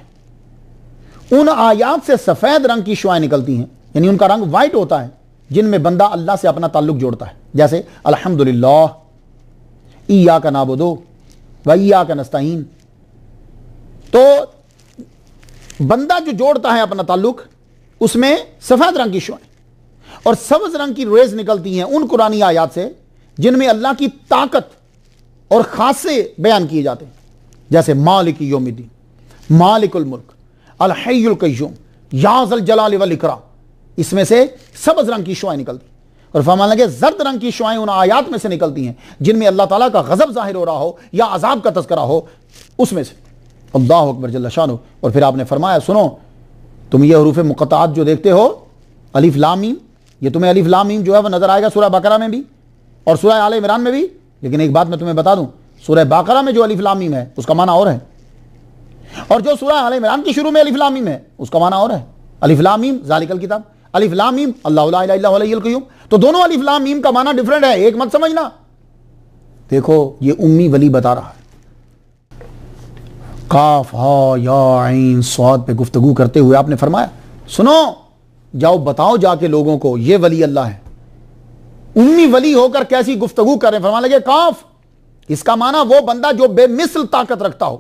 ان آیات سے سفید رنگ کی شعائیں نکلتی ہیں, یعنی ان کا رنگ وائٹ ہوتا ہے, جن میں بندہ اللہ سے اپنا تعلق جوڑتا ہے. جیسے الحمدللہ, ایاک نعبد و ایاک نستعین. تو بندہ جو جوڑتا ہے اپنا تعلق, اس میں سفید رنگ کی شعائیں اور سبز رنگ کی ریز نکلتی ہیں ان قرآنی آیات سے جن میں اللہ کی طاقت اور خاصے بیان کیے جاتے ہیں. جیسے مالک یوم الدین, مالک الملک, الحی القیوم, یا ذل جلال والاکرام. اس میں سے سبز رنگ کی شعائیں نکلتی. اور فرمانے لگے زرد رنگ کی شعائیں ان آیات میں سے نکلتی ہیں جن میں اللہ تعالیٰ کا غضب ظاہر ہو رہا ہو یا عذاب کا تذکرہ ہو, اس میں سے. اللہ اکبر جل شانہ. اور پھر آپ نے فرمایا سنو, تم یہ حروف مقطعات جو دیکھتے ہو, الف لام میم, یہ تمہیں الف لام میم جو ہے وہ نظر آئے گا سورہ بقرہ میں بھی اور سورہ آل عمران میں بھی. لیکن ایک بات میں تمہیں بتا دوں, سورہ بقرہ میں جو الف لام میم ہے اس کا معنی اور ہے, اور جو سورہ آل عمران کی شروع میں الف لام میم ہے اس کا معنی اور ہے. الف لام میم ذالک الکتاب, الف لام میم اللہ لا الہ الا هو الحی القیوم. تو دونوں الف لام میم کا معنی ڈیفرنٹ ہے, ایک مت سمجھنا. دیکھو یہ امی ولی بتا رہا ہے. قاف ہا یا عین صاد پہ گفتگو کرتے ہوئے آپ نے فرمایا سنو, جاؤ بتاؤ جا کے لوگوں کو یہ ولی اللہ ہے. امی ولی ہو کر کیسی گفتگو کر رہے ہیں. فرمانے لگے کاف, اس کا معنی وہ بندہ جو بے مثل طاقت رکھتا ہو,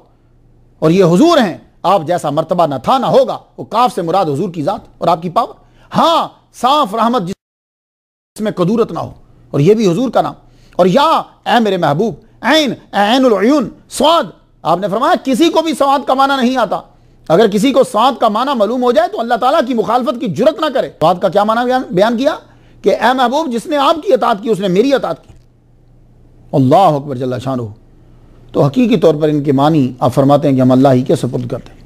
اور یہ حضور ہیں, آپ جیسا مرتبہ نہ تھا نہ ہوگا. وہ کاف سے مراد حضور کی ذات اور آپ کی پاور. ہاں صاف رحمت جس میں قدورت نہ ہو, اور یہ بھی حضور کا نام. اور یا اے میرے محبوب, عین عین العیون, سواد. آپ نے فرمایا کسی کو بھی سواد کا معنی نہیں آتا. اگر کسی کو سواد کا معنی معلوم ہو جائے تو اللہ تعالیٰ کی مخالفت کی جرت نہ کرے. سواد کا کیا معنی بیان کیا کہ اے محبوب جس نے آپ کی اطاعت کی اس نے میری اطاعت کی. اللہ اکبر جل شانہ. تو حقیقی طور پر ان کے معنی آپ فرماتے ہیں کہ ہم اللہ ہی کے سپرد کرتے ہیں.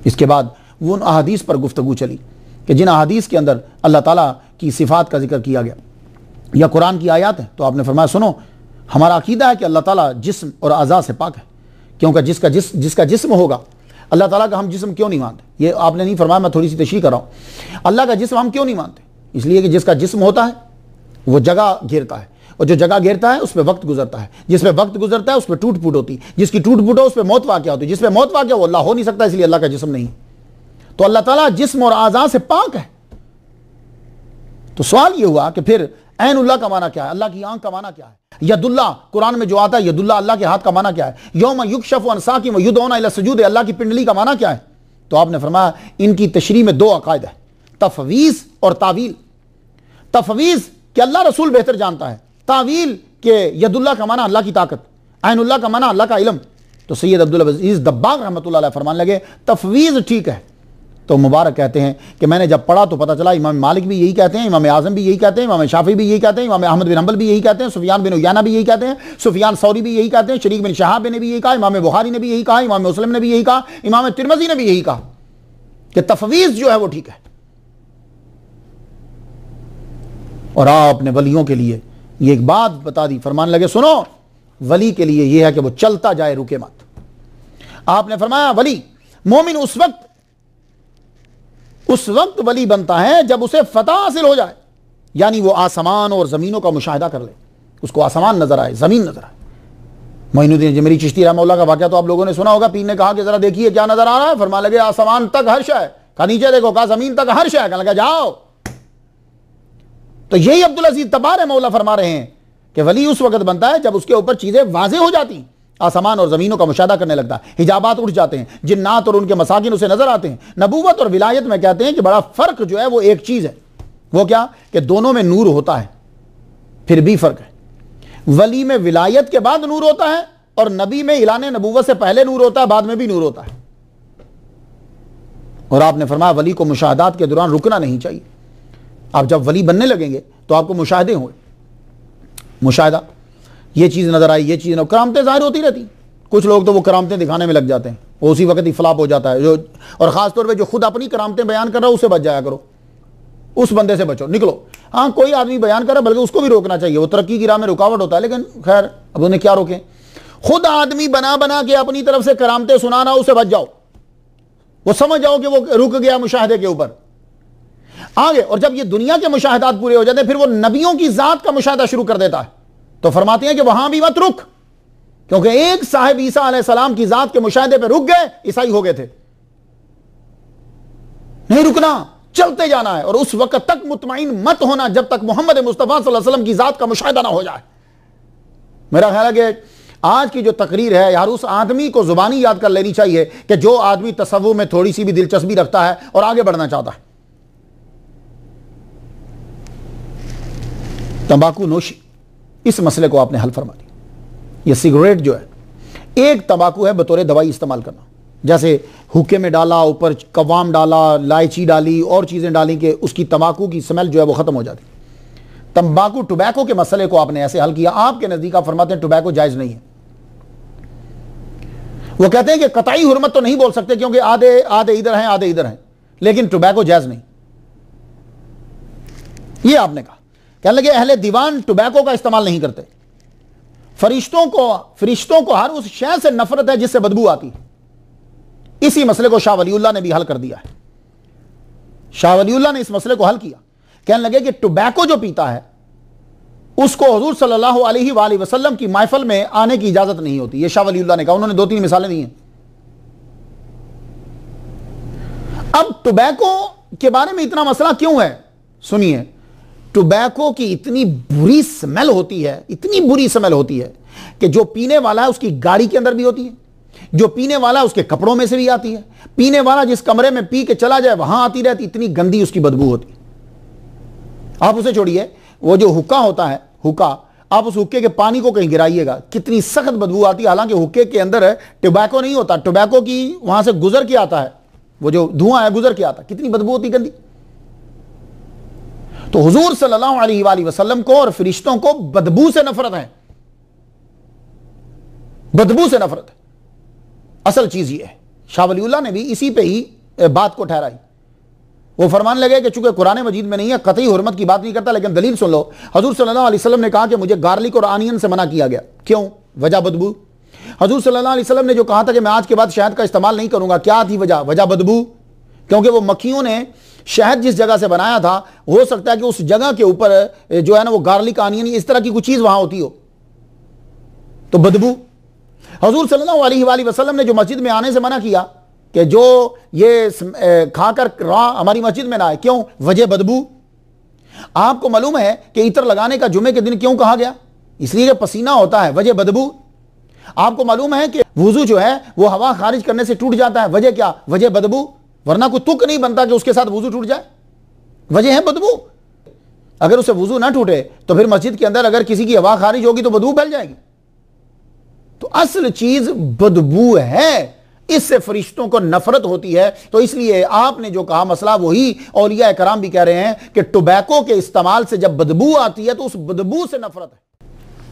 اس کے بعد وہ ان احادیث پر گفتگو چلی کہ جن احادیث کے اندر اللہ تعالیٰ کی صفات کا ذکر کیا گیا یا قرآن کی آیات ہیں. تو آپ نے فرمایا سنو, ہمارا عقیدہ ہے کہ اللہ تعالیٰ جسم اور اعضاء سے پاک ہے, کیونکہ جس کا جسم ہوگا, اللہ تعالیٰ کا ہم جسم کیوں نہیں مانتے؟ یہ آپ نے نہیں فرمایا, میں تھوڑی سی تشریح کر رہا ہوں. اللہ کا جسم ہم کیوں نہیں مانتے؟ اس لیے کہ جس کا جسم ہوتا ہے وہ جگہ گھیرتا ہے, اور جو جگہ گھیرتا ہے اس پہ وقت گزرتا ہے, جس پہ وقت گزرتا ہے اس پہ ٹوٹ پھوٹ ہوتی ہے, جس کی ٹوٹ پھوٹ ہو اس پہ موت واقع ہوتی ہے, جس پہ موت واقع وہ اللہ ہو نہیں سکتا, اس لیے اللہ کا جسم نہیں. تو اللہ تعالیٰ جسم اور اعضاء سے پاک ہے. تو سوال یہ ہوا کہ پھر عین اللہ کا معنی کیا ہے, اللہ کی آنکھ کا معنی کیا ہے؟ ید اللہ قرآن میں جو آتا ہے ید اللہ, اللہ کے ہاتھ کا معنی کیا ہے؟ یوم یکشف عن ساق ویدعون الی السجود, اللہ کی پنڈلی کا معنی کیا ہے؟ تو آپ نے فرمایا ان کی تشریح میں دو عقائد ہیں, تفویض اور تعویل. تفویض کہ اللہ رسول بہتر جانتا ہے, تعویل کہ ید اللہ کا معنی اللہ کی طاقت, عین اللہ کا معنی اللہ کا علم. تو سید عبدالعزیز دباغ رحمۃ اللہ علیہ فرمانے لگے تفویض ٹھیک ہے. تو مبارک کہتے ہیں کہ میں نے جب پڑھا تو پتہ چلا امام مالک بھی یہی کہتے ہیں, امام اعظم بھی یہی کہتے ہیں, امام شافعی بھی یہی کہتے ہیں, امام احمد بن حنبل بھی یہی کہتے ہیں, سفیان بن عیینہ بھی یہی کہتے ہیں, سفیان ثوری بھی یہی کہتے ہیں, شریک بن شہاب نے بھی یہی کہا, امام بخاری نے بھی یہی کہا, امام مسلم نے بھی یہی کہا, امام ترمذی نے بھی یہی کہا کہ تفویض جو ہے وہ ٹھیک ہے. اور آپ نے ولیوں کے لیے یہ ایک بات بتا دی. فرمانے لگے سنو, ولی کے لیے یہ ہے کہ وہ چلتا جائے رکے مت. آپ نے فرمایا ولی مومن اس وقت ولی بنتا ہے جب اسے فتح حاصل ہو جائے. یعنی وہ آسمان اور زمینوں کا مشاہدہ کر لے، اس کو آسمان نظر آئے، زمین نظر آئے۔ معین الدین جمیری چشتی رحمہ اللہ کا واقعہ تو آپ لوگوں نے سنا ہوگا، پیر نے کہا کہ ذرا دیکھیے کیا نظر آ رہا ہے، فرما لگے آسمان تک ہر شے، کہا نیچے دیکھو، کہا زمین تک ہر شے، کہا لگا جاؤ۔ تو یہی عبدالعزیز تبار رحمہ اللہ فرما رہے ہیں کہ ولی اس وقت بنتا ہے جب اس کے اوپر چیزیں واضح ہو جاتی ہیں، آسمان اور زمینوں کا مشاہدہ کرنے لگتا ہے، حجابات اٹھ جاتے ہیں، جنات اور ان کے مساکن اسے نظر آتے ہیں۔ نبوت اور ولایت میں کہتے ہیں کہ بڑا فرق جو ہے وہ ایک چیز ہے، وہ کیا کہ دونوں میں نور ہوتا ہے، پھر بھی فرق ہے۔ ولی میں ولایت کے بعد نور ہوتا ہے، اور نبی میں اعلان نبوت سے پہلے نور ہوتا ہے، بعد میں بھی نور ہوتا ہے۔ اور آپ نے فرمایا ولی کو مشاہدات کے دوران رکنا نہیں چاہیے۔ آپ جب ولی بننے لگیں گے تو آپ کو مشاہدے ہوں گے، مشاہدہ، یہ چیز نظر آئی، یہ چیز، کرامتیں ظاہر ہوتی رہتی۔ کچھ لوگ تو وہ کرامتیں دکھانے میں لگ جاتے ہیں، وہ اسی وقت ہی فلاپ ہو جاتا ہے۔ اور خاص طور پہ جو خود اپنی کرامتیں بیان کر رہا ہے، اسے بچ جایا کرو، اس بندے سے بچو، نکلو۔ ہاں کوئی آدمی بیان کر رہا ہے بلکہ اس کو بھی روکنا چاہیے، وہ ترقی کی راہ میں رکاوٹ ہوتا ہے، لیکن خیر اب انہیں کیا روکیں۔ خود آدمی بنا بنا کے اپنی طرف سے کرامتیں سنانا، اسے بچ جاؤ، وہ سمجھ جاؤ کہ وہ رک گیا مشاہدے کے اوپر آگے۔ اور جب یہ دنیا کے مشاہدات پورے ہو جاتے ہیں، پھر وہ نبیوں کی ذات کا مشاہدہ شروع کر دیتا ہے، تو فرماتے ہیں کہ وہاں بھی مت رک، کیونکہ ایک صاحب عیسیٰ علیہ السلام کی ذات کے مشاہدے پہ رک گئے، عیسائی ہو گئے تھے۔ نہیں رکنا، چلتے جانا ہے، اور اس وقت تک مطمئن مت ہونا جب تک محمد مصطفیٰ صلی اللہ علیہ وسلم کی ذات کا مشاہدہ نہ ہو جائے۔ میرا خیال ہے کہ آج کی جو تقریر ہے یار، اس آدمی کو زبانی یاد کر لینی چاہیے کہ جو آدمی تصوف میں تھوڑی سی بھی دلچسپی رکھتا ہے اور آگے بڑھنا چاہتا ہے۔ تمباکو نوشی، اس مسئلے کو آپ نے حل فرما دیا۔ یہ سگریٹ جو ہے، ایک تمباکو ہے بطور دوائی استعمال کرنا، جیسے حکے میں ڈالا، اوپر قوام ڈالا، الائچی ڈالی اور چیزیں ڈالی کہ اس کی تمباکو کی سمیل جو ہے وہ ختم ہو جاتی۔ تمباکو ٹوبیکو کے مسئلے کو آپ نے ایسے حل کیا، آپ کے نزدیک آپ فرماتے ہیں ٹوبیکو جائز نہیں ہے۔ وہ کہتے ہیں کہ قطعی حرمت تو نہیں بول سکتے کیونکہ آدھے ادھر ہیں آدھے ادھر ہیں، لیکن ٹوبیکو جائز نہیں، یہ آپ نے کہا۔ کہنے لگے اہل دیوان ٹوبیکو کا استعمال نہیں کرتے، فرشتوں کو ہر اس شے سے نفرت ہے جس سے بدبو آتی۔ اسی مسئلے کو شاہ ولی اللہ نے بھی حل کر دیا ہے۔ شاہ ولی اللہ نے اس مسئلے کو حل کیا، کہنے لگے کہ ٹوبیکو جو پیتا ہے اس کو حضور صلی اللہ علیہ وآلہ وسلم کی محفل میں آنے کی اجازت نہیں ہوتی۔ یہ شاہ ولی اللہ نے کہا، انہوں نے 2-3 مثالیں دی ہیں۔ اب ٹوبیکو کے بارے میں اتنا مسئلہ کیوں ہے؟ سنیے، ٹوبیکو کی اتنی بری سمیل ہوتی ہے، اتنی بری سمیل ہوتی ہے کہ جو پینے والا ہے اس کی گاڑی کے اندر بھی ہوتی ہے، جو پینے والا اس کے کپڑوں میں سے بھی آتی ہے، پینے والا جس کمرے میں پی کے چلا جائے وہاں آتی رہتی، اتنی گندی اس کی بدبو ہوتی ہے۔ آپ اسے چھوڑیے، وہ جو حکا ہوتا ہے، حکا، آپ اس حکے کے پانی کو کہیں گرائیے گا، کتنی سخت بدبو آتی ہے، حالانکہ حکے کے اندر ٹوبیکو نہیں ہوتا، ٹوبیکو کی وہاں سے گزر کے آتا ہے، وہ جو دھواں ہے گزر کے آتا ہے، کتنی بدبو ہوتی گندی۔ تو حضور صلی اللہ علیہ وآلہ وسلم کو اور فرشتوں کو بدبو سے نفرت ہے، بدبو سے نفرت ہے۔ اصل چیز یہ ہے، شاہ ولی اللہ نے بھی اسی پہ ہی بات کو ٹھہرائی۔ وہ فرمان لگے کہ چونکہ قرآن مجید میں نہیں ہے، قطعی حرمت کی بات نہیں کرتا، لیکن دلیل سن لو۔ حضور صلی اللہ علیہ وسلم نے کہا کہ مجھے گارلک اور آنین سے منع کیا گیا، کیوں؟ وجہ بدبو۔ حضور صلی اللہ علیہ وسلم نے جو کہا تھا کہ میں آج کے بعد شہد کا استعمال نہیں کروں گا، کیا تھی وجہ بدبو، کیونکہ وہ مکھیوں نے شہد جس جگہ سے بنایا تھا، ہو سکتا ہے کہ اس جگہ کے اوپر جو ہے نا وہ گارلک آنین اس طرح کی کوئی چیز وہاں ہوتی ہو، تو بدبو۔ حضور صلی اللہ علیہ وآلہ وسلم نے جو مسجد میں آنے سے منع کیا کہ جو یہ کھا کر ہماری مسجد میں نہ آئے، کیوں؟ وجہ بدبو۔ آپ کو معلوم ہے کہ عطر لگانے کا جمعے کے دن کیوں کہا گیا؟ اس لیے کہ پسینہ ہوتا ہے، وجہ بدبو۔ آپ کو معلوم ہے کہ وضو جو ہے وہ ہوا خارج کرنے سے ٹوٹ جاتا ہے، وجہ کیا؟ وجہ بدبو، ورنہ کوئی تک نہیں بنتا کہ اس کے ساتھ وضو ٹوٹ جائے، وجہ ہے بدبو۔ اگر اسے وضو نہ ٹوٹے تو پھر مسجد کے اندر اگر کسی کی ہوا خارج ہوگی تو بدبو پھیل جائے گی۔ تو اصل چیز بدبو ہے، اس سے فرشتوں کو نفرت ہوتی ہے۔ تو اس لیے آپ نے جو کہا مسئلہ وہی اولیاء کرام بھی کہہ رہے ہیں کہ ٹوبیکو کے استعمال سے جب بدبو آتی ہے تو اس بدبو سے نفرت ہے۔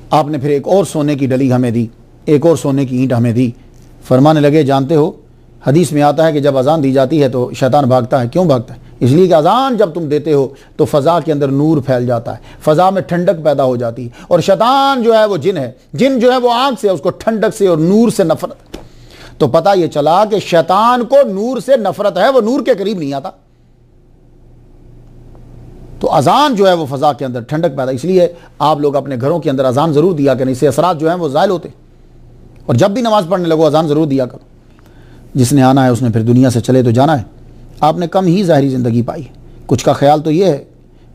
آپ نے پھر ایک اور سونے کی ڈلی ہمیں دی، ایک اور سونے کی اینٹ ہمیں دی، فرمانے لگے جانتے ہو حدیث میں آتا ہے کہ جب اذان دی جاتی ہے تو شیطان بھاگتا ہے، کیوں بھاگتا ہے؟ اس لیے کہ اذان جب تم دیتے ہو تو فضا کے اندر نور پھیل جاتا ہے، فضا میں ٹھنڈک پیدا ہو جاتی ہے، اور شیطان جو ہے وہ جن ہے، جن جو ہے وہ آگ سے، اس کو ٹھنڈک سے اور نور سے نفرت۔ تو پتہ یہ چلا کہ شیطان کو نور سے نفرت ہے، وہ نور کے قریب نہیں آتا۔ تو اذان جو ہے وہ فضا کے اندر ٹھنڈک پیدا، اس لیے آپ لوگ اپنے گھروں کے اندر اذان ضرور دیا کریں، اس سے اثرات جو ہیں وہ زائل ہوتے، اور جب بھی نماز پڑھنے لگو اذان ضرور دیا کرو۔ جس نے آنا ہے اس نے پھر دنیا سے چلے تو جانا ہے، آپ نے کم ہی ظاہری زندگی پائی، کچھ کا خیال تو یہ ہے،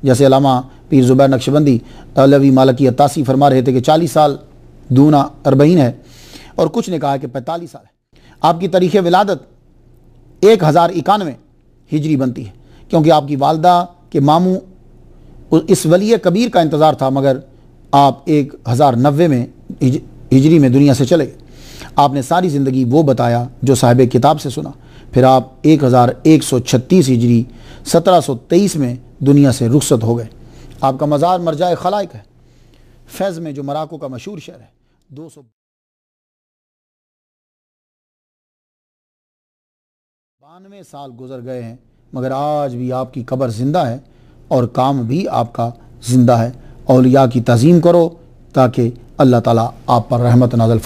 جیسے علامہ پیر زبیر نقشبندی علوی مالکی عطاسی فرما رہے تھے کہ 40 سال دونا 40 ہے، اور کچھ نے کہا کہ 45 سال ہے۔ آپ کی تاریخ ولادت 1091 ہجری بنتی ہے، کیونکہ آپ کی والدہ کے ماموں اس ولی کبیر کا انتظار تھا، مگر آپ 1090 میں ہجری میں دنیا سے چلے گئے۔ آپ نے ساری زندگی وہ بتایا جو صاحب کتاب سے سنا، پھر آپ 1136 ہجری 1723 میں دنیا سے رخصت ہو گئے۔ آپ کا مزار مرجع خلائق ہے، فیض میں جو مراکو کا مشہور شہر ہے۔ 292 سال گزر گئے ہیں، مگر آج بھی آپ کی قبر زندہ ہے اور کام بھی آپ کا زندہ ہے۔ اولیاء کی تعظیم کرو تاکہ اللہ تعالیٰ آپ پر رحمت نازل فرمائے۔